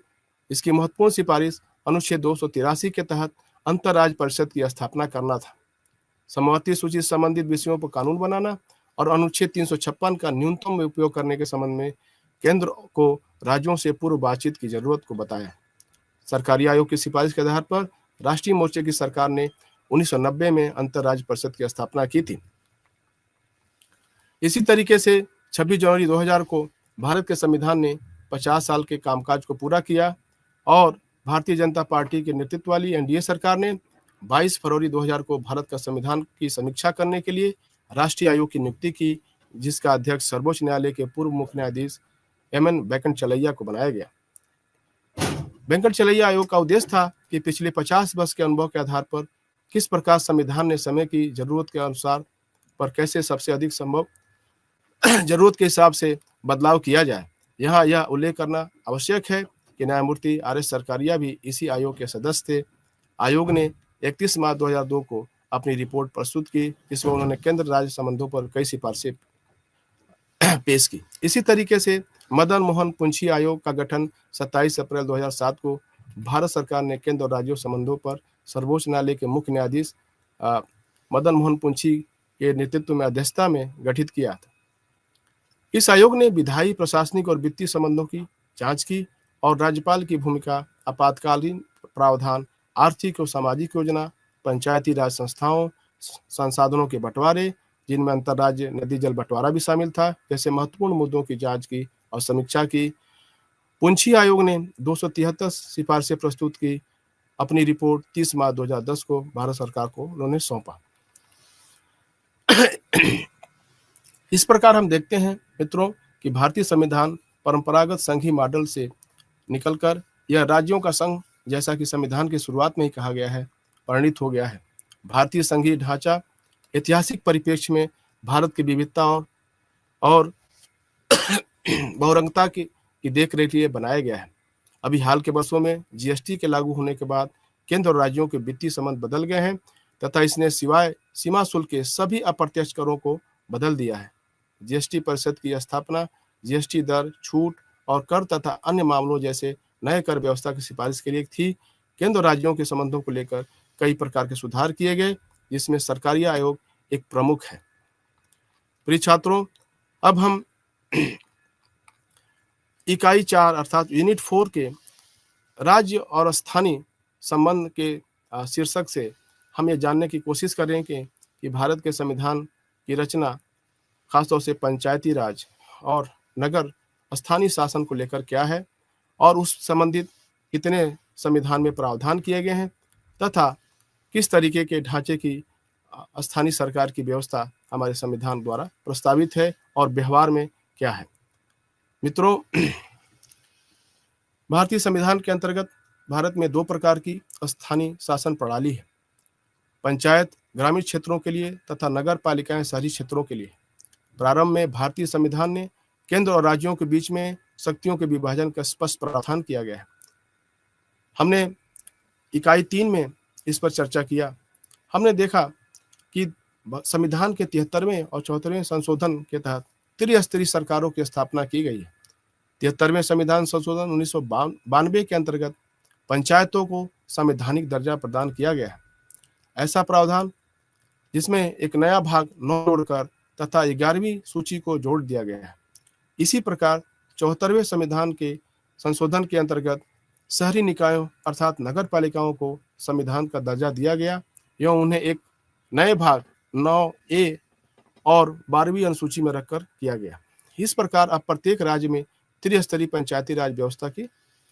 इसकी महत्वपूर्ण सिफारिश अनुच्छेद 283 के तहत अंतर्राज्य परिषद की स्थापना करना था, समवर्ती सूची संबंधित विषयों पर कानून बनाना और अनुच्छेद 356 का न्यूनतम उपयोग करने के संबंध में केंद्र को राज्यों से पूर्व बातचीत की जरूरत को बताया। सरकारी आयोग की सिफारिश के आधार पर राष्ट्रीय मोर्चे की सरकार ने 1990 में अंतर्राज्य परिषद की स्थापना की थी। इसी तरीके से 26 जनवरी 2000 को भारत के संविधान ने 50 साल के कामकाज को पूरा किया और भारतीय जनता पार्टी के नेतृत्व वाली एनडीए सरकार ने 22 फरवरी 2000 को भारत का संविधान की समीक्षा करने के लिए राष्ट्रीय आयोग की नियुक्ति की, जिसका अध्यक्ष सर्वोच्च न्यायालय के पूर्व मुख्य न्यायाधीश एमएन वेंकटचलैया को बनाया गया। वेंकटचलैया आयोग का उद्देश्य था कि पिछले 50 वर्ष के अनुभव के आधार पर किस प्रकार संविधान ने समय की जरूरत के अनुसार पर कैसे सबसे अधिक संभव जरूरत के हिसाब से बदलाव किया जाए। यहाँ यह उल्लेख करना आवश्यक है कि न्यायमूर्ति आर.एस. सरकारिया भी इसी आयोग के सदस्य थे। आयोग ने 31 मार्च 2002 को अपनी रिपोर्ट प्रस्तुत की, जिसमें उन्होंने केंद्र राज्य संबंधों पर कई सिफारिशें पेश की। इसी तरीके से मदन मोहन पुंछी आयोग का गठन 27 अप्रैल 2007 को भारत सरकार ने केंद्र और राज्यों संबंधों पर सर्वोच्च न्यायालय के मुख्य न्यायाधीश मदन मोहन पुंछी के नेतृत्व में अध्यक्षता में गठित किया था। इस आयोग ने विधायी, प्रशासनिक और वित्तीय संबंधों की जांच की और राज्यपाल की भूमिका, आपातकालीन प्रावधान, आर्थिक और सामाजिक योजना, पंचायती राज संस्थाओं, संसाधनों के बंटवारे, जिनमें अंतर्राज्य नदी जल बंटवारा भी शामिल था, जैसे महत्वपूर्ण मुद्दों की जांच की और समीक्षा की। पुंछी आयोग ने 273 सिफारिशें प्रस्तुत की। अपनी रिपोर्ट 30 मार्च 2010 को भारत सरकार को उन्होंने सौंपा। इस प्रकार हम देखते हैं मित्रों कि भारतीय संविधान परंपरागत संघीय मॉडल से निकलकर यह राज्यों का संघ, जैसा कि संविधान की शुरुआत में ही कहा गया है, परिणित हो गया है। भारतीय संघीय ढांचा ऐतिहासिक परिप्रेक्ष्य में भारत की विविधता और बहुरंगता की देखरेख के लिए बनाया गया है। अभी हाल के वर्षों में जीएसटी के लागू होने के बाद केंद्र और राज्यों के वित्तीय संबंध बदल गए हैं तथा इसने सिवाय सीमा शुल्क के सभी अप्रत्यक्ष करों को बदल दिया है। जीएसटी परिषद की स्थापना जीएसटी दर, छूट और कर तथा अन्य मामलों जैसे नए कर व्यवस्था की सिफारिश के लिए थी। केंद्र और राज्यों के संबंधों को लेकर कई प्रकार के सुधार किए गए, जिसमें सरकारी आयोग एक प्रमुख है। प्रिय छात्रों, अब हम इकाई 4 अर्थात यूनिट 4 के राज्य और स्थानीय संबंध के शीर्षक से हम ये जानने की कोशिश करेंगे कि भारत के संविधान की रचना खासतौर से पंचायती राज और नगर स्थानीय शासन को लेकर क्या है और उस संबंधित कितने संविधान में प्रावधान किए गए हैं तथा किस तरीके के ढांचे की स्थानीय सरकार की व्यवस्था हमारे संविधान द्वारा प्रस्तावित है और व्यवहार में क्या है। मित्रों, भारतीय संविधान के अंतर्गत भारत में 2 प्रकार की स्थानीय शासन प्रणाली है, पंचायत ग्रामीण क्षेत्रों के लिए तथा नगर पालिकाएं शहरी क्षेत्रों के लिए। प्रारंभ में भारतीय संविधान ने केंद्र और राज्यों के बीच में शक्तियों के विभाजन का स्पष्ट प्रावधान किया गया है। हमने इकाई 3 में इस पर चर्चा किया। हमने देखा कि संविधान के 73वें और 74वें संशोधन के तहत त्रिस्तरीय सरकारों की स्थापना की गई है। 73वें संविधान संशोधन 1992 के अंतर्गत पंचायतों को संवैधानिक दर्जा प्रदान किया गया है। ऐसा प्रावधान जिसमें एक नया भाग 9 जोड़कर तथा 11वीं सूची को जोड़ दिया गया है। इसी प्रकार 74वें संविधान के संशोधन के अंतर्गत शहरी निकायों अर्थात नगर पालिकाओं को संविधान का दर्जा दिया गया एवं उन्हें एक नए भाग 9A और 12वीं अनुसूची में रखकर किया गया। इस प्रकार अब प्रत्येक राज्य में त्रिस्तरीय पंचायती राज व्यवस्था की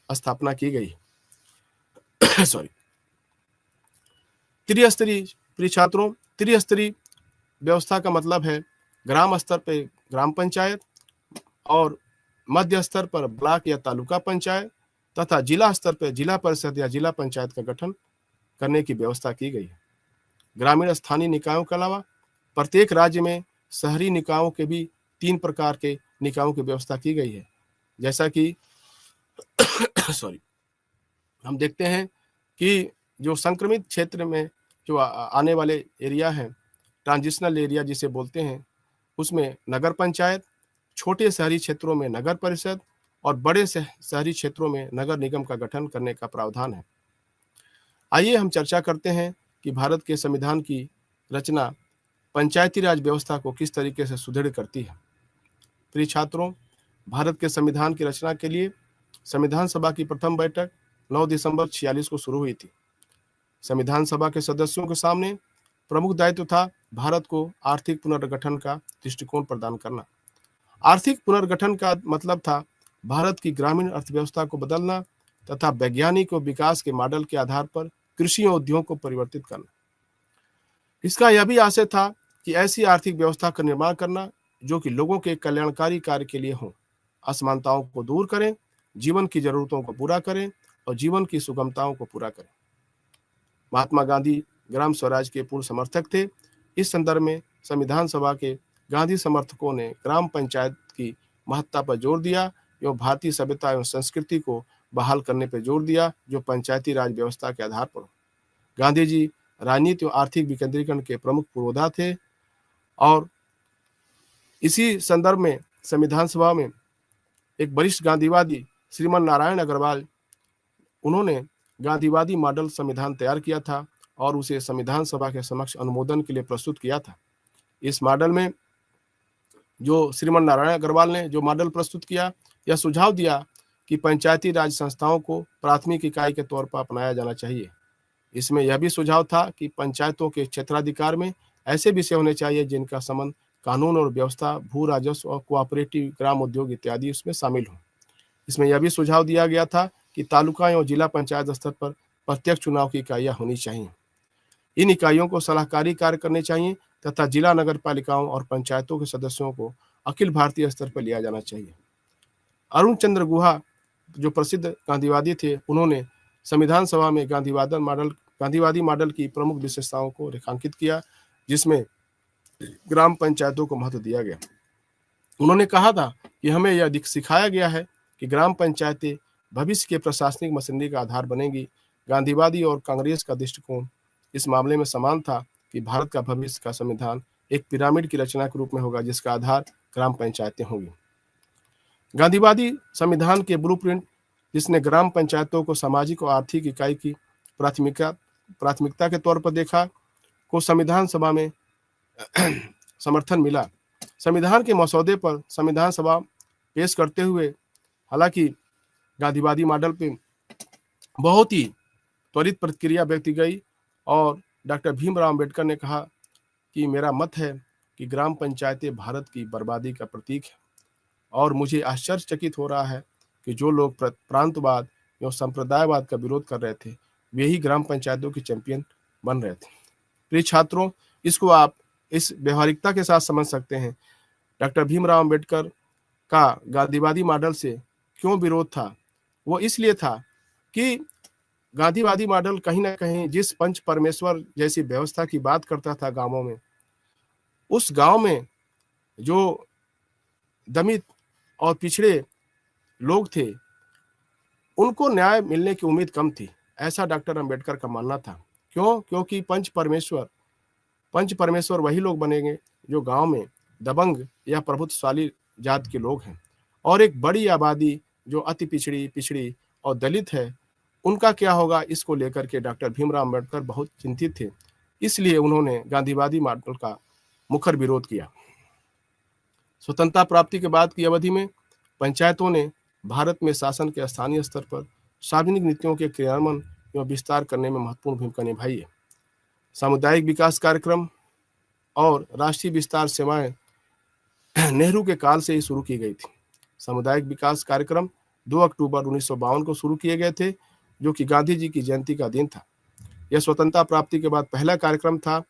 स्थापना की गई। सॉरी, त्रिस्तरीय प्रिय छात्रों, त्रिस्तरीय व्यवस्था का मतलब है ग्राम स्तर पर ग्राम पंचायत और मध्य स्तर पर ब्लॉक या तालुका पंचायत तथा जिला स्तर पर जिला परिषद या जिला पंचायत का गठन करने की व्यवस्था की गई है। ग्रामीण स्थानीय निकायों के अलावा प्रत्येक राज्य में शहरी निकायों के भी 3 प्रकार के निकायों की व्यवस्था की गई है। जैसा कि सॉरी, हम देखते हैं कि जो संक्रमित क्षेत्र में जो आने वाले एरिया है, ट्रांजिशनल एरिया जिसे बोलते हैं, उसमें नगर पंचायत, छोटे शहरी क्षेत्रों में नगर परिषद और बड़े शहरी क्षेत्रों में नगर निगम का गठन करने का प्रावधान है। आइए हम चर्चा करते हैं कि भारत के संविधान की रचना पंचायती राज व्यवस्था को किस तरीके से सुदृढ़ करती है। प्रिय छात्रों, भारत के संविधान की रचना के लिए संविधान सभा की प्रथम बैठक 9 दिसंबर 46 को शुरू हुई थी। संविधान सभा के सदस्यों के सामने प्रमुख दायित्व था भारत को आर्थिक पुनर्गठन का दृष्टिकोण प्रदान करना। आर्थिक पुनर्गठन का मतलब था भारत की ग्रामीण अर्थव्यवस्था को बदलना तथा वैज्ञानिक और विकास के मॉडल के आधार पर कृषि और उद्योग को परिवर्तित करना। इसका यह भी आशय था कि ऐसी आर्थिक व्यवस्था का निर्माण करना जो कि लोगों के कल्याणकारी कार्य के लिए हो, असमानताओं को दूर करें, जीवन की जरूरतों को पूरा करें और जीवन की सुगमताओं को पूरा करें। महात्मा गांधी ग्राम स्वराज के पूर्ण समर्थक थे। इस संदर्भ में संविधान सभा के गांधी समर्थकों ने ग्राम पंचायत की महत्ता पर जोर दिया एवं भारतीय सभ्यता एवं संस्कृति को बहाल करने पर जोर दिया जो पंचायती राज व्यवस्था के आधार पर। गांधी जी राजनीति और आर्थिक विकेंद्रीकरण के प्रमुख पुरोधा थे और इसी संदर्भ में संविधान सभा में एक वरिष्ठ गांधीवादी श्रीमान नारायण अग्रवाल, उन्होंने गांधीवादी मॉडल संविधान तैयार किया था और उसे संविधान सभा के समक्ष अनुमोदन के लिए प्रस्तुत किया था। इस मॉडल में जो श्रीमान नारायण अग्रवाल ने जो मॉडल प्रस्तुत किया, यह सुझाव दिया कि पंचायती राज संस्थाओं को प्राथमिक इकाई के तौर पर अपनाया जाना चाहिए। इसमें यह भी सुझाव था कि पंचायतों के क्षेत्राधिकार में ऐसे विषय होने चाहिए जिनका संबंध कानून और व्यवस्था, भू राजस्व और कोऑपरेटिव ग्राम उद्योग इत्यादि उसमें शामिल हो। इसमें यह भी सुझाव दिया गया था कि तालुका और जिला पंचायत स्तर पर प्रत्यक्ष चुनाव की इकाइयां होनी चाहिए। इन इकाइयों को सलाहकारी कार्य करने चाहिए तथा जिला नगर पालिकाओं और पंचायतों के सदस्यों को अखिल भारतीय स्तर पर लिया जाना चाहिए। अरुण चंद्र गुहा जो प्रसिद्ध गांधीवादी थे, उन्होंने संविधान सभा में गांधीवादी मॉडल की प्रमुख विशेषताओं को रेखांकित किया, जिसमें ग्राम पंचायतों को महत्व दिया गया। उन्होंने कहा था कि हमें यह सिखाया गया है कि ग्राम पंचायतें भविष्य के प्रशासनिक मशीनरी का आधार बनेगी। गांधीवादी और कांग्रेस का दृष्टिकोण इस मामले में समान था कि भारत का भविष्य का संविधान एक पिरामिड की रचना के रूप में होगा जिसका आधार ग्राम पंचायतें होंगी। गांधीवादी संविधान के ब्लूप्रिंट, जिसने ग्राम पंचायतों को सामाजिक और आर्थिक इकाई की प्राथमिकता के तौर पर देखा, को संविधान सभा में समर्थन मिला। संविधान के मसौदे पर संविधान सभा पेश करते हुए हालांकि गांधीवादी मॉडल पे बहुत ही त्वरित प्रतिक्रिया व्यक्त की गई और डॉक्टर भीमराव अंबेडकर ने कहा कि मेरा मत है कि ग्राम पंचायतें भारत की बर्बादी का प्रतीक है और मुझे आश्चर्यचकित हो रहा है कि जो लोग प्रांतवाद एवं संप्रदायवाद का विरोध कर रहे थे वे ही ग्राम पंचायतों के चैंपियन बन रहे थे। प्रिय छात्रों, इसको आप इस व्यवहारिकता के साथ समझ सकते हैं। डॉक्टर भीमराव अंबेडकर का गांधीवादी मॉडल से क्यों विरोध था? वो इसलिए था कि गांधीवादी मॉडल कहीं ना कहीं जिस पंच परमेश्वर जैसी व्यवस्था की बात करता था गांवों में, उस गांव में जो दमित और पिछड़े लोग थे उनको न्याय मिलने की उम्मीद कम थी, ऐसा डॉक्टर अंबेडकर का मानना था। क्यों? क्योंकि पंच परमेश्वर वही लोग बनेंगे जो गांव में दबंग या प्रभुत्वशाली जात के लोग हैं, और एक बड़ी आबादी जो अति पिछड़ी पिछड़ी और दलित है, उनका क्या होगा, इसको लेकर के डॉक्टर भीमराव अंबेडकर बहुत चिंतित थे। इसलिए उन्होंने गांधीवादी मॉडल का मुखर विरोध किया। स्वतंत्रता प्राप्ति के बाद की अवधि में पंचायतों ने भारत में शासन के स्थानीय स्तर पर सार्वजनिक नीतियों के क्रियान्वयन एवं विस्तार करने में महत्वपूर्ण भूमिका निभाई है। सामुदायिक विकास कार्यक्रम और राष्ट्रीय विस्तार सेवाएं नेहरू के काल से ही शुरू की गई थी। सामुदायिक विकास कार्यक्रम 2 अक्टूबर 1952 को शुरू किए गए थे, जो कि गांधी जी की जयंती का दिन था। यह स्वतंत्रता प्राप्ति के बाद पहला कार्यक्रम था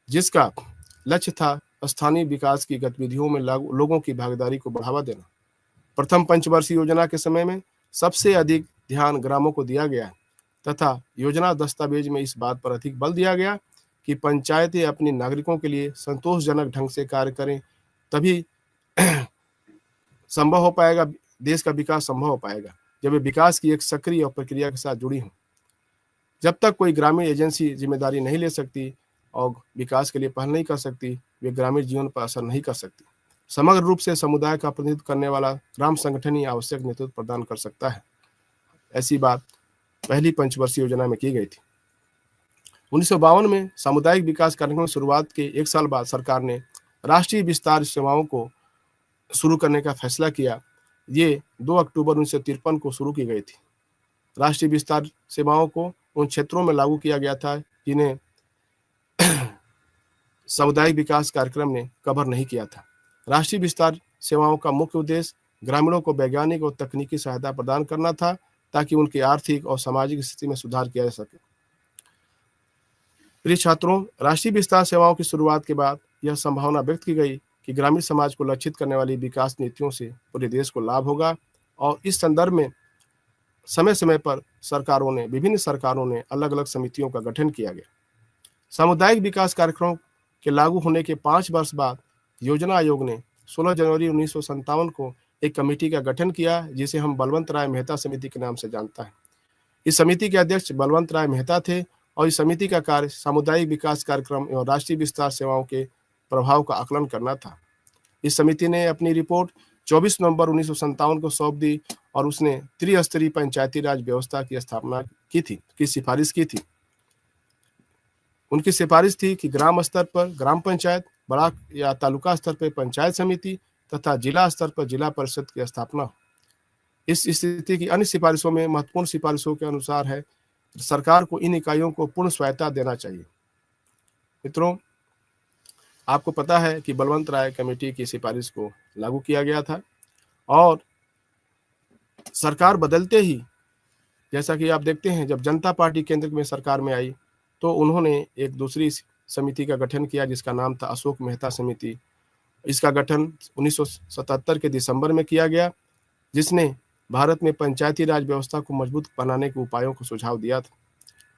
जिसका लक्ष्य था स्थानीय विकास की गतिविधियों में लोगों की भागीदारी को बढ़ावा देना। प्रथम पंचवर्षीय योजना के समय में सबसे अधिक ध्यान ग्रामों को दिया गया है, तथा योजना दस्तावेज में इस बात पर अधिक बल दिया गया कि पंचायतें अपने नागरिकों के लिए संतोषजनक ढंग से कार्य करें, तभी संभव हो पाएगा, देश का विकास संभव हो पाएगा, जब वे विकास की एक सक्रिय और प्रक्रिया के साथ जुड़ी हों। जब तक कोई ग्रामीण एजेंसी जिम्मेदारी नहीं ले सकती और विकास के लिए पहल नहीं कर सकती, वे ग्रामीण जीवन पर असर नहीं कर सकती। समग्र रूप से समुदाय का प्रतिनिधित्व करने वाला ग्राम संगठन ही आवश्यक नेतृत्व प्रदान कर सकता है। ऐसी बात पहली पंचवर्षीय योजना में की गई थी। 1952 में सामुदायिक विकास कार्यक्रम की शुरुआत के 1 साल बाद सरकार ने राष्ट्रीय विस्तार सेवाओं को शुरू करने का फैसला किया। ये 2 अक्टूबर 1953 को शुरू की गई थी। राष्ट्रीय विस्तार सेवाओं को उन क्षेत्रों में लागू किया गया था जिन्हें सामुदायिक विकास कार्यक्रम ने कवर नहीं किया था। राष्ट्रीय विस्तार सेवाओं का मुख्य उद्देश्य ग्रामीणों को वैज्ञानिक और तकनीकी सहायता प्रदान करना था, ताकि उनकी आर्थिक और सामाजिक स्थिति में सुधार किया जा सके। प्रिय छात्रों, राष्ट्रीय विस्तार सेवाओं की शुरुआत के बाद यह संभावना व्यक्त की गई कि ग्रामीण समाज को लक्षित करने वाली विकास नीतियों से पूरे देश को लाभ होगा, और इस संदर्भ में समय समय पर विभिन्न सरकारों ने अलग अलग समितियों का गठन किया गया। सामुदायिक विकास कार्यक्रमों के लागू होने के 5 वर्ष बाद योजना आयोग ने 16 जनवरी 1957 को एक कमेटी का गठन किया, जिसे हम बलवंत राय मेहता समिति के नाम से जानता है। इस समिति के अध्यक्ष बलवंत राय मेहता थे, और इस समिति का कार्य सामुदायिक विकास कार्यक्रम एवं राष्ट्रीय विस्तार सेवाओं के प्रभाव का आकलन करना था। इस समिति ने अपनी रिपोर्ट 24 नवंबर 1957 को सौंप दी, और उसने त्रिस्तरीय पंचायती राज व्यवस्था की स्थापना की सिफारिश की थी। उनकी सिफारिश थी कि ग्राम स्तर पर ग्राम पंचायत, बड़ा या तालुका स्तर पर पंचायत समिति तथा जिला स्तर पर जिला परिषद की स्थापना। इस स्थिति की अन्य सिफारिशों में महत्वपूर्ण सिफारिशों के अनुसार है, सरकार को इन इकाइयों को पूर्ण स्वायत्तता देना चाहिए। मित्रों, आपको पता है कि बलवंत राय कमेटी की सिफारिश को लागू किया गया था, और सरकार बदलते ही, जैसा कि आप देखते हैं, जब जनता पार्टी केंद्र में सरकार में आई तो उन्होंने एक दूसरी समिति का गठन किया जिसका नाम था अशोक मेहता समिति। इसका गठन 1977 के दिसंबर में किया गया, जिसने भारत में पंचायती राज व्यवस्था को मजबूत बनाने के उपायों को सुझाव दिया था।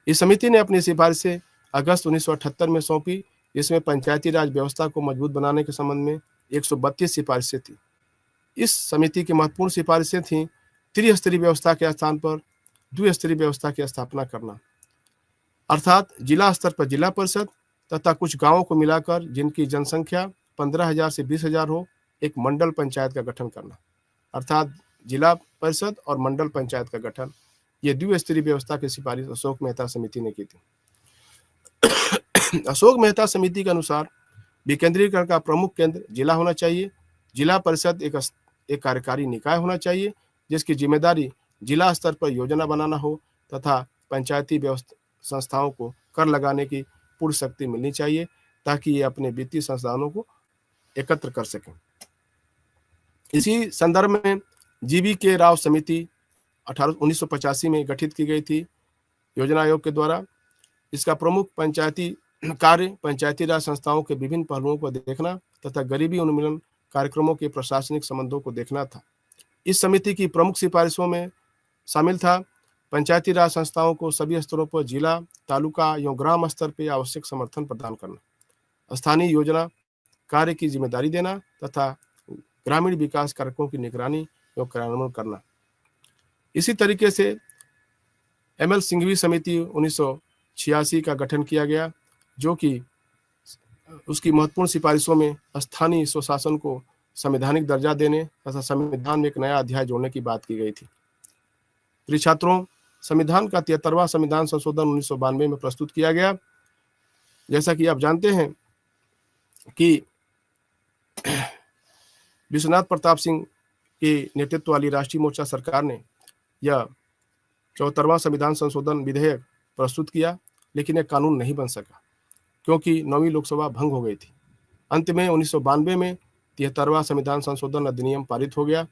इस समिति ने अपनी सिफारिशें अगस्त 1978 में सौंपी, जिसमें पंचायती राज व्यवस्था को मजबूत बनाने के संबंध में 132 सिफारिशें थी। इस समिति की महत्वपूर्ण सिफारिशें थीं त्रिस्तरीय व्यवस्था के स्थान पर द्विस्तरीय व्यवस्था की स्थापना करना, अर्थात जिला स्तर पर जिला परिषद तथा कुछ गांवों को मिलाकर जिनकी जनसंख्या 15,000 से 20,000 हो, एक मंडल पंचायत का गठन करना, अर्थात जिला परिषद और मंडल पंचायत का गठन। ये द्विस्तरीय व्यवस्था की सिफारिश अशोक मेहता समिति ने की थी। अशोक मेहता समिति के अनुसार विकेंद्रीकरण का प्रमुख केंद्र जिला होना चाहिए। जिला परिषद एक कार्यकारी निकाय होना चाहिए जिसकी जिम्मेदारी जिला स्तर पर योजना बनाना हो, तथा पंचायती व्यवस्था संस्थाओं को कर लगाने की पूर्ण शक्ति मिलनी चाहिए, ताकि ये अपने वित्तीय संसाधनों को एकत्र कर सकें। इसी संदर्भ में जीवी के राव समिति 1985 में गठित की गई थी योजना आयोग के द्वारा। इसका प्रमुख पंचायती कार्य पंचायती राज संस्थाओं के विभिन्न पहलुओं को देखना तथा गरीबी उन्मूलन कार्यक्रमों के प्रशासनिक संबंधों को देखना था। इस समिति की प्रमुख सिफारिशों में शामिल था पंचायती राज संस्थाओं को सभी स्तरों पर जिला, तालुका एवं ग्राम स्तर पर आवश्यक समर्थन प्रदान करना, स्थानीय योजना कार्य की जिम्मेदारी देना तथा ग्रामीण विकास कार्यक्रमों की निगरानी एवं कार्यान्वयन करना। इसी तरीके से एमएल सिंघवी समिति 1986 का गठन किया गया, जो कि उसकी महत्वपूर्ण सिफारिशों में स्थानीय स्वशासन को संवैधानिक दर्जा देने तथा संविधान में एक नया अध्याय जोड़ने की बात की गई थी। प्रिय छात्रों, संविधान का 73वां संविधान संशोधन 1992 में प्रस्तुत किया गया। जैसा कि आप जानते हैं कि विश्वनाथ प्रताप सिंह के नेतृत्व वाली राष्ट्रीय मोर्चा सरकार ने यह 74वां संविधान संशोधन विधेयक प्रस्तुत किया, लेकिन यह कानून नहीं बन सका क्योंकि 9वीं लोकसभा भंग हो गई थी। अंत में 1992 में 73वां संविधान संशोधन अधिनियम पारित हो गया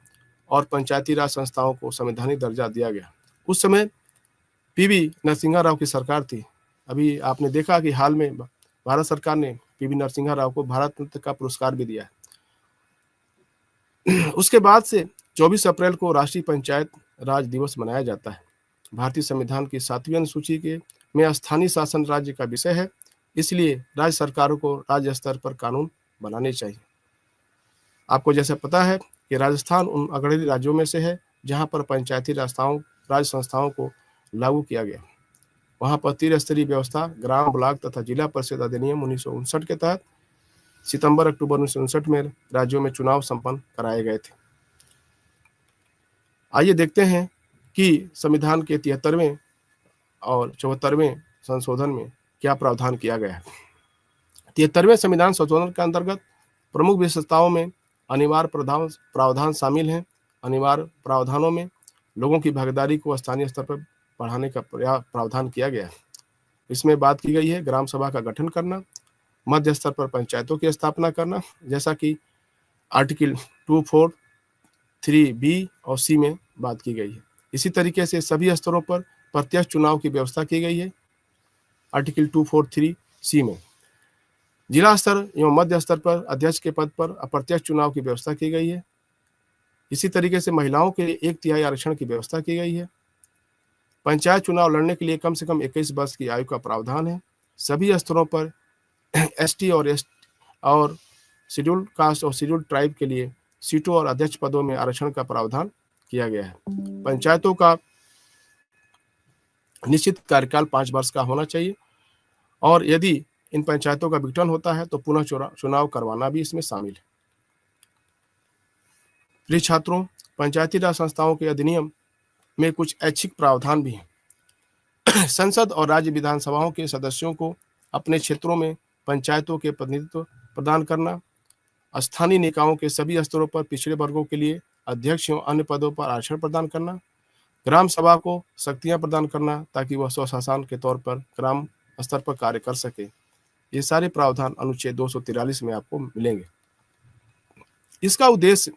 और पंचायती राज संस्थाओं को संवैधानिक दर्जा दिया गया। उस समय पीवी नरसिम्हा राव की सरकार थी। अभी आपने देखा कि हाल में भारत सरकार ने पीवी नरसिम्हा राव को भारत रत्न का पुरस्कार भी दिया है। उसके बाद से 24 अप्रैल को राष्ट्रीय पंचायत राज दिवस मनाया जाता है। भारतीय संविधान की 7वीं अनुसूची के में स्थानीय शासन राज्य का विषय है, इसलिए राज्य सरकारों को राज्य स्तर पर कानून बनाने चाहिए। आपको जैसे पता है कि राजस्थान उन अग्रणी राज्यों में से है जहां पर पंचायती राज संस्थाओं को लागू किया गया। वहां पर त्रिस्तरीय व्यवस्था, ग्राम, ब्लॉक तथा जिला परिषद अधिनियम 1959 के तहत सितंबर-अक्टूबर 1959 में राज्यों में चुनाव संपन्न कराए गए थे। आइए देखते हैं कि संविधान के 73वें और 74वें संशोधन में क्या प्रावधान किया गया है। 73वें संविधान संशोधन के अंतर्गत प्रमुख विशेषताओं में अनिवार्य प्रावधान शामिल हैं। अनिवार्य प्रावधानों में लोगों की भागीदारी को स्थानीय स्तर पर बढ़ाने का प्रावधान किया गया है। इसमें बात की गई है ग्राम सभा का गठन करना, मध्य स्तर पर पंचायतों की स्थापना करना, जैसा कि आर्टिकल 243B और C में बात की गई है। इसी तरीके से सभी स्तरों पर प्रत्यक्ष चुनाव की व्यवस्था की गई है आर्टिकल 243C में। जिला स्तर एवं मध्य स्तर पर अध्यक्ष के पद पर अप्रत्यक्ष चुनाव की व्यवस्था की गई है। इसी तरीके से महिलाओं के लिए 1/3 आरक्षण की व्यवस्था की गई है। पंचायत चुनाव लड़ने के लिए कम से कम 21 वर्ष की आयु का प्रावधान है। सभी स्तरों पर एसटी और शेड्यूल्ड कास्ट और शेड्यूल्ड ट्राइब के लिए सीटों और अध्यक्ष पदों में आरक्षण का प्रावधान किया गया है। पंचायतों का निश्चित कार्यकाल 5 वर्ष का होना चाहिए और यदि इन पंचायतों का विघटन होता है तो पुनः चुनाव करवाना भी इसमें शामिल है। प्रिय छात्रों, पंचायती राज संस्थाओं के अधिनियम में कुछ ऐच्छिक प्रावधान भी हैं। संसद और राज्य विधानसभाओं के सदस्यों को अपने क्षेत्रों में पंचायतों के प्रतिनिधित्व प्रदान करना, स्थानीय निकायों के सभी स्तरों पर पिछड़े वर्गों के लिए अध्यक्ष एवं अन्य पदों पर आरक्षण प्रदान करना, ग्राम सभा को शक्तियां प्रदान करना ताकि वह स्वशासन के तौर पर ग्राम स्तर पर कार्य कर सके। ये सारे प्रावधान अनुच्छेद 243 में आपको मिलेंगे। इसका उद्देश्य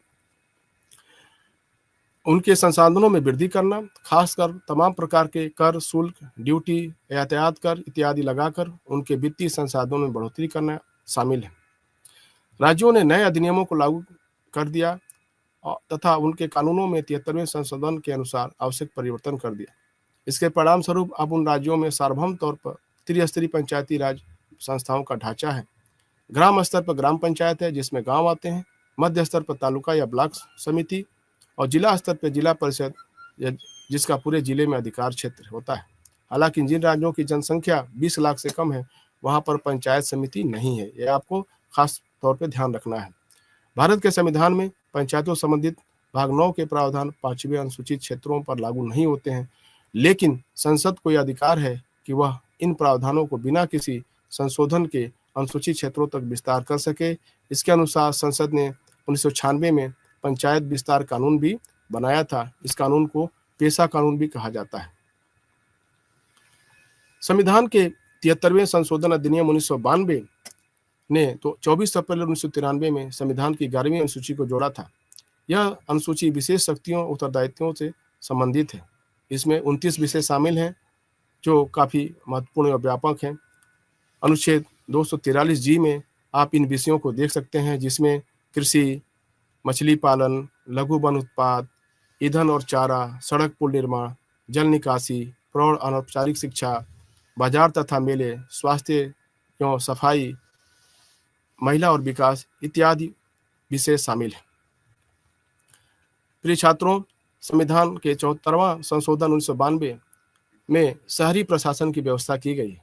उनके संसाधनों में वृद्धि करना, खासकर तमाम प्रकार के कर, शुल्क, ड्यूटी, यातायात कर इत्यादि लगाकर उनके वित्तीय संसाधनों में बढ़ोतरी करना शामिल है। राज्यों ने नए अधिनियमों को लागू कर दिया तथा उनके कानूनों में 73वें संशोधन के अनुसार आवश्यक परिवर्तन कर दिया। इसके परिणाम स्वरूप अब उन राज्यों में सार्वभौम तौर पर त्रिस्तरीय पंचायती राज संस्थाओं का ढांचा है। ग्राम स्तर पर ग्राम पंचायत है जिसमें गांव आते हैं, मध्य स्तर पर तालुका या ब्लॉक समिति और जिला स्तर पर जिला परिषद जिसका पूरे जिले में अधिकार क्षेत्र होता है। हालांकि जिन राज्यों की जनसंख्या 20 लाख से कम है वहां पर पंचायत समिति नहीं है, यह आपको खास तौर पर ध्यान रखना है। भारत के संविधान में पंचायतों संबंधित भाग 9 के प्रावधान 5वें अनुसूचित क्षेत्रों पर लागू नहीं होते हैं, लेकिन संसद को यह अधिकार है कि वह इन प्रावधानों को बिना किसी संशोधन के अनुसूचित क्षेत्रों तक विस्तार कर सके। इसके अनुसार संसद ने 1996 में पंचायत विस्तार कानून भी बनाया था। इस कानून को पेशा कानून भी कहा जाता है। संविधान के 73वें संशोधन अधिनियम 1992 ने तो 24 अप्रैल 1993 में संविधान की 11वीं अनुसूची को जोड़ा था। यह अनुसूची विशेष शक्तियों उत्तरदायित्वों से संबंधित है। इसमें 29 विषय शामिल हैं जो काफी महत्वपूर्ण और व्यापक हैं। अनुच्छेद 243G में आप इन विषयों को देख सकते हैं, जिसमें कृषि, मछली पालन, लघु वन उत्पाद, ईंधन और चारा, सड़क पुल निर्माण, जल निकासी, प्रौढ़ अनौपचारिक शिक्षा, बाजार तथा मेले, स्वास्थ्य एवं सफाई, महिला और विकास इत्यादि विषय शामिल हैं। प्रिय छात्रों, संविधान के 74वां संशोधन 1992 में शहरी प्रशासन की व्यवस्था की गई।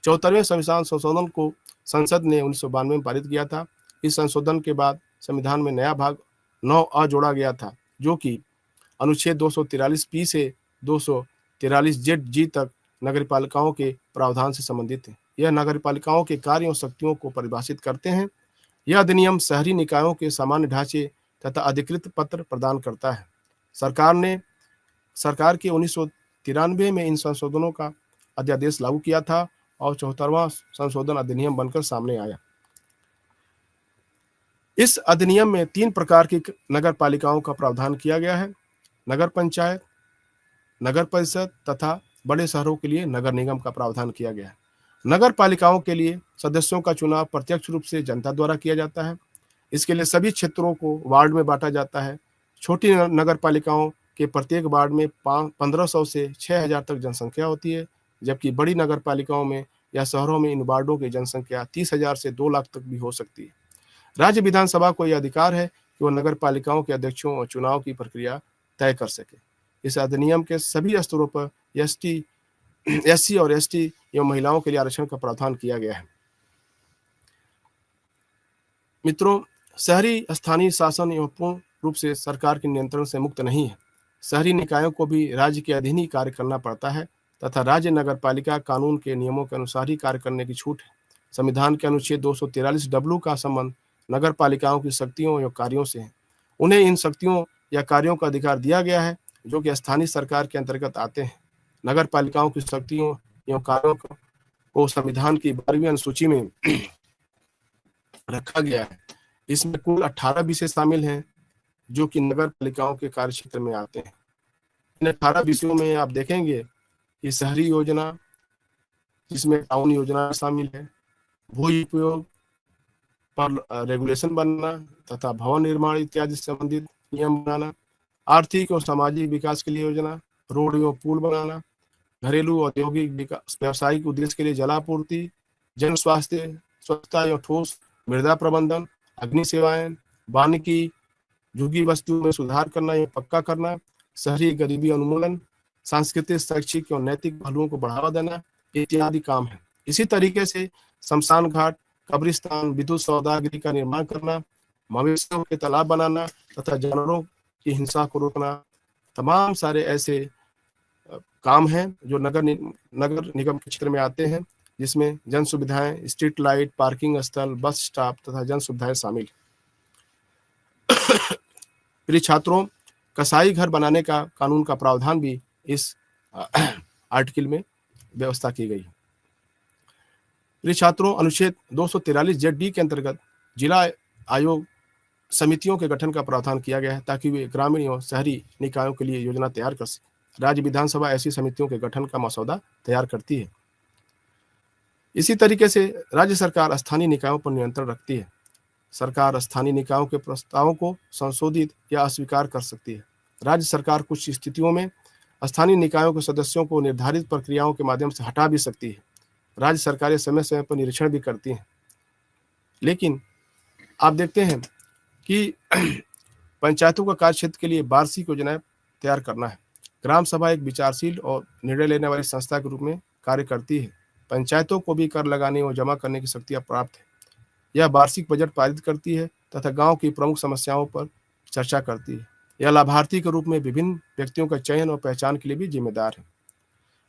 74वें संविधान संशोधन को संसद ने 1992 में पारित किया था। इस संशोधन के बाद संविधान में नया भाग 9 जोड़ा गया था, जो कि अनुच्छेद 243 से 243 तक नगरपालिकाओं के प्रावधान से संबंधित है। यह नगरपालिकाओं के कार्यों और शक्तियों को परिभाषित करते हैं। यह अधिनियम शहरी निकायों के सामान्य ढांचे तथा अधिकृत पत्र प्रदान करता है। सरकार के 1993 में इन संशोधनों का अध्यादेश लागू किया था और 74वां संशोधन अधिनियम बनकर सामने आया। इस अधिनियम में 3 प्रकार की नगर पालिकाओं का प्रावधान किया गया है: नगर पंचायत, नगर परिषद तथा बड़े शहरों के लिए नगर निगम का प्रावधान किया गया है। नगर पालिकाओं के लिए सदस्यों का चुनाव प्रत्यक्ष रूप से जनता द्वारा किया जाता है। इसके लिए सभी क्षेत्रों को वार्ड में बांटा जाता है। छोटी नगर पालिकाओं के प्रत्येक वार्ड में 1500 से 6000 तक जनसंख्या होती है, जबकि बड़ी नगर पालिकाओं में या शहरों में इन वार्डों की जनसंख्या 30,000 से 2 लाख तक भी हो सकती है। राज्य विधानसभा को यह अधिकार है कि वह नगर पालिकाओं के अध्यक्षों और चुनाव की प्रक्रिया तय कर सके। इस अधिनियम के सभी स्तरों पर SC और ST एवं महिलाओं के लिए आरक्षण का प्रावधान किया गया है। मित्रों, शहरी स्थानीय शासन एवं पूर्ण रूप से सरकार के नियंत्रण से मुक्त नहीं है। शहरी निकायों को भी राज्य के अधीन ही कार्य करना पड़ता है तथा राज्य नगर पालिका कानून के नियमों के अनुसार ही कार्य करने की छूट है। संविधान के अनुच्छेद 243 का संबंध नगर पालिकाओं की शक्तियों एवं कार्यों से है। उन्हें इन शक्तियों या कार्यों का अधिकार दिया गया है जो कि स्थानीय सरकार के अंतर्गत आते हैं। नगर पालिकाओं की शक्तियों एवं कार्यों को संविधान की 12वीं अनुसूची में रखा गया है। इसमें कुल 18 विषय शामिल हैं जो कि नगर पालिकाओं के कार्य क्षेत्र में आते हैं। इन 18 विषयों में आप देखेंगे कि शहरी योजना, जिसमें टाउन योजना शामिल है, भू उपयोग पर रेगुलेशन बनाना तथा भवन निर्माण इत्यादि से संबंधित नियम बनाना, आर्थिक और सामाजिक विकास के लिए योजना, रोड एवं पुल बनाना, घरेलू औद्योगिक विकास, व्यावसायिक उद्देश्य के लिए जलापूर्ति, जन स्वास्थ्य, स्वच्छता एवं ठोस मृदा प्रबंधन, अग्नि सेवाएं, वानिकी, झुग्गी वस्तुओं में सुधार करना या पक्का करना, शहरी गरीबी उन्मूलन, सांस्कृतिक, शैक्षिक और नैतिक पहलुओं को बढ़ावा देना इत्यादि काम है। इसी तरीके से शमशान घाट, कब्रिस्तान, विद्युत सौदागरी का निर्माण करना, मवेशियों के तालाब बनाना तथा जानवरों की हिंसा को रोकना, तमाम सारे ऐसे काम हैं जो नगर निगम के क्षेत्र में आते हैं, जिसमें जन सुविधाएं, स्ट्रीट लाइट, पार्किंग स्थल, बस स्टॉप तथा जन सुविधाएं शामिल। प्रिय छात्रों, कसाई घर बनाने का कानून का प्रावधान भी इस आर्टिकल में व्यवस्था की गई। प्रिय छात्रों, अनुच्छेद 243 के अंतर्गत जिला आयोग समितियों के गठन का प्रावधान किया गया है ताकि वे ग्रामीण एवं शहरी निकायों के लिए योजना तैयार कर सके। राज्य विधानसभा ऐसी समितियों के गठन का मसौदा तैयार करती है। इसी तरीके से राज्य सरकार स्थानीय निकायों पर नियंत्रण रखती है। सरकार स्थानीय निकायों के प्रस्तावों को संशोधित या अस्वीकार कर सकती है। राज्य सरकार कुछ स्थितियों में स्थानीय निकायों के सदस्यों को निर्धारित प्रक्रियाओं के माध्यम से हटा भी सकती है। राज्य सरकारें समय समय पर निरीक्षण भी करती हैं। लेकिन आप देखते हैं कि पंचायतों का कार्य क्षेत्र के लिए वार्षिक योजनाएं तैयार करना है। ग्राम सभा एक विचारशील और निर्णय लेने वाली संस्था के रूप में कार्य करती है। पंचायतों को भी कर लगाने और जमा करने की शक्तियां प्राप्त है। यह वार्षिक बजट पारित करती है तथा गांव की प्रमुख समस्याओं पर चर्चा करती है। यह लाभार्थी के रूप में विभिन्न व्यक्तियों का चयन और पहचान के लिए भी जिम्मेदार है।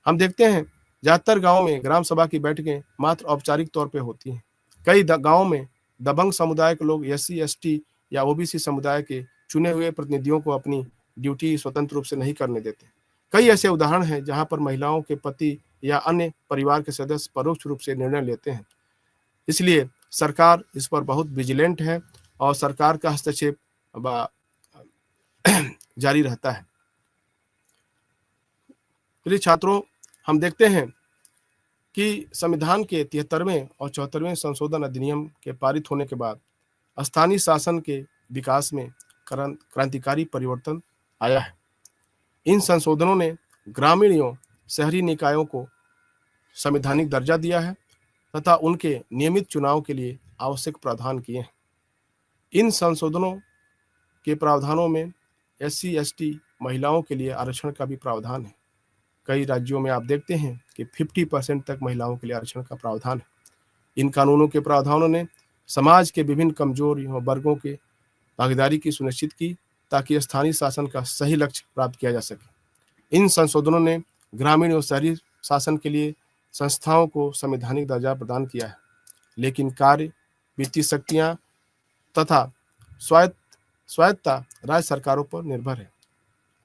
हम देखते हैं ज्यादातर गाँव में ग्राम सभा की बैठकें मात्र औपचारिक तौर पर होती हैं। कई गाँव में दबंग समुदाय के लोग SC, ST या OBC समुदाय के चुने हुए प्रतिनिधियों को अपनी ड्यूटी स्वतंत्र रूप से नहीं करने देते। कई ऐसे उदाहरण हैं जहां पर महिलाओं के पति या अन्य परिवार के सदस्य परोक्ष रूप से निर्णय लेते हैं। इसलिए सरकार इस पर बहुत विजिलेंट है और सरकार का हस्तक्षेप जारी रहता है। प्रिय छात्रों, हम देखते हैं कि संविधान के 73वें और 74वें संशोधन अधिनियम के पारित होने के बाद स्थानीय शासन के विकास में क्रांतिकारी परिवर्तन आया है। इन संशोधनों ने ग्रामीण एवं शहरी निकायों को संवैधानिक दर्जा दिया है तथा उनके नियमित चुनाव के लिए आवश्यक प्रावधान किए हैं। इन संशोधनों के प्रावधानों में SC ST महिलाओं के लिए आरक्षण का भी प्रावधान है। कई राज्यों में आप देखते हैं कि 50% तक महिलाओं के लिए आरक्षण का प्रावधान है। इन कानूनों के प्रावधानों ने समाज के विभिन्न कमजोर वर्गों के भागीदारी की सुनिश्चित की, ताकि स्थानीय शासन का सही लक्ष्य प्राप्त किया जा सके। इन संशोधनों ने ग्रामीण और शहरी शासन के लिए संस्थाओं को संवैधानिक दर्जा प्रदान किया है, लेकिन कार्य, वित्तीय शक्तियां तथा स्वायत्तता राज्य सरकारों पर निर्भर है।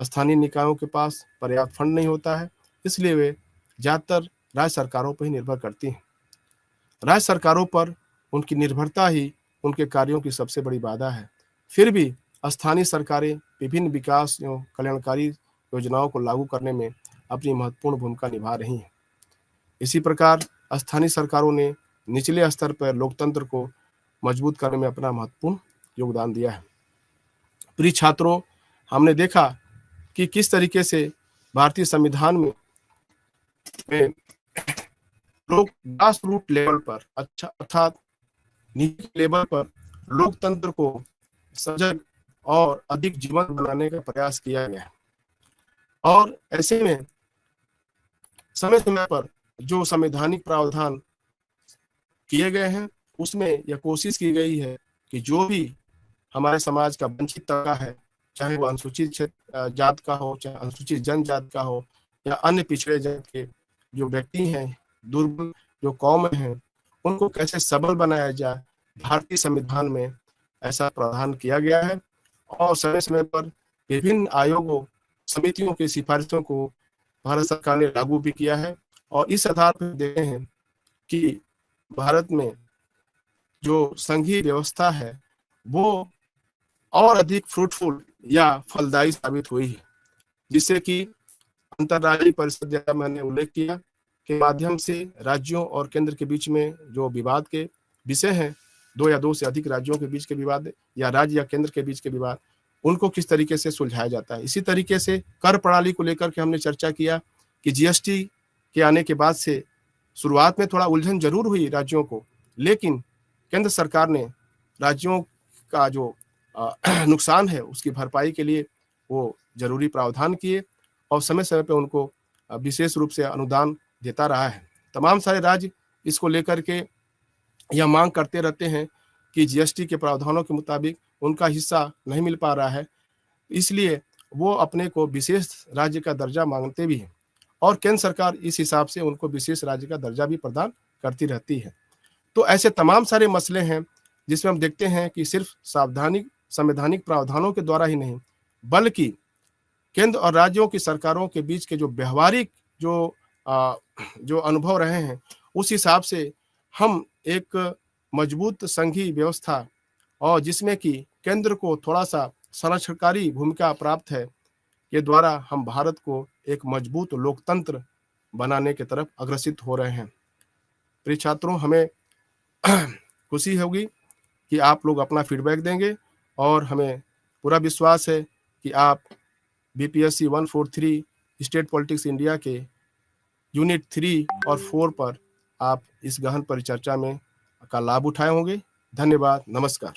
स्थानीय निकायों के पास पर्याप्त फंड नहीं होता है, इसलिए वे ज्यादातर राज्य सरकारों पर ही निर्भर करती हैं। राज्य सरकारों पर उनकी निर्भरता ही उनके कार्यों की सबसे बड़ी बाधा है। फिर भी स्थानीय सरकारें विभिन्न विकास एवं कल्याणकारी योजनाओं को लागू करने में अपनी महत्वपूर्ण भूमिका निभा रही हैं। इसी प्रकार स्थानीय सरकारों ने निचले स्तर पर लोकतंत्र को मजबूत करने में अपना महत्वपूर्ण योगदान दिया है। प्रिय छात्रों, हमने देखा कि किस तरीके से भारतीय संविधान में लोग ग्रास रूट लेवल पर अर्थात नीचे लेवल पर लोकतंत्र को सजग और अधिक जीवंत बनाने का प्रयास किया गया है। और ऐसे में समय समय पर जो संवैधानिक प्रावधान किए गए हैं, उसमें यह कोशिश की गई है कि जो भी हमारे समाज का वंचित तबका है, चाहे वो अनुसूचित जात का हो, चाहे अनुसूचित जनजात का हो, या अन्य पिछड़े जात के जो व्यक्ति हैं, दुर्बल जो कौम हैं, उनको कैसे सबल बनाया जाए, भारतीय संविधान में ऐसा प्रावधान किया गया है। और समय समय पर विभिन्न आयोगों, समितियों की सिफारिशों को भारत सरकार ने लागू भी किया है। और इस आधार पर देखते हैं कि भारत में जो संघीय व्यवस्था है वो और अधिक फ्रूटफुल या फलदायी साबित हुई है, जिससे कि अंतर्राज्यीय परिषद, जैसा मैंने उल्लेख किया, के माध्यम से राज्यों और केंद्र के बीच में जो विवाद के विषय हैं, 2 या 2 से अधिक राज्यों के बीच के विवाद या राज्य या केंद्र के बीच के विवाद, उनको किस तरीके से सुलझाया जाता है। इसी तरीके से कर प्रणाली को लेकर के हमने चर्चा किया कि GST के आने के बाद से शुरुआत में थोड़ा उलझन जरूर हुई राज्यों को, लेकिन केंद्र सरकार ने राज्यों का जो नुकसान है उसकी भरपाई के लिए वो जरूरी प्रावधान किए और समय समय पर उनको विशेष रूप से अनुदान देता रहा है। तमाम सारे राज्य इसको लेकर के यह मांग करते रहते हैं कि GST के प्रावधानों के मुताबिक उनका हिस्सा नहीं मिल पा रहा है, इसलिए वो अपने को विशेष राज्य का दर्जा मांगते भी हैं और केंद्र सरकार इस हिसाब से उनको विशेष राज्य का दर्जा भी प्रदान करती रहती है। तो ऐसे तमाम सारे मसले हैं जिसमें हम देखते हैं कि सिर्फ संवैधानिक प्रावधानों के द्वारा ही नहीं, बल्कि केंद्र और राज्यों की सरकारों के बीच के जो व्यवहारिक जो अनुभव रहे हैं, उस हिसाब से हम एक मजबूत संघीय व्यवस्था और जिसमें कि केंद्र को थोड़ा सा संरक्षणकारी भूमिका प्राप्त है, के द्वारा हम भारत को एक मजबूत लोकतंत्र बनाने की तरफ अग्रसित हो रहे हैं। प्रिय छात्रों, हमें खुशी होगी कि आप लोग अपना फीडबैक देंगे और हमें पूरा विश्वास है कि आप BPSC 143 स्टेट पॉलिटिक्स इंडिया के यूनिट 3 और 4 पर आप इस गहन परिचर्चा में का लाभ उठाए होंगे। धन्यवाद, नमस्कार।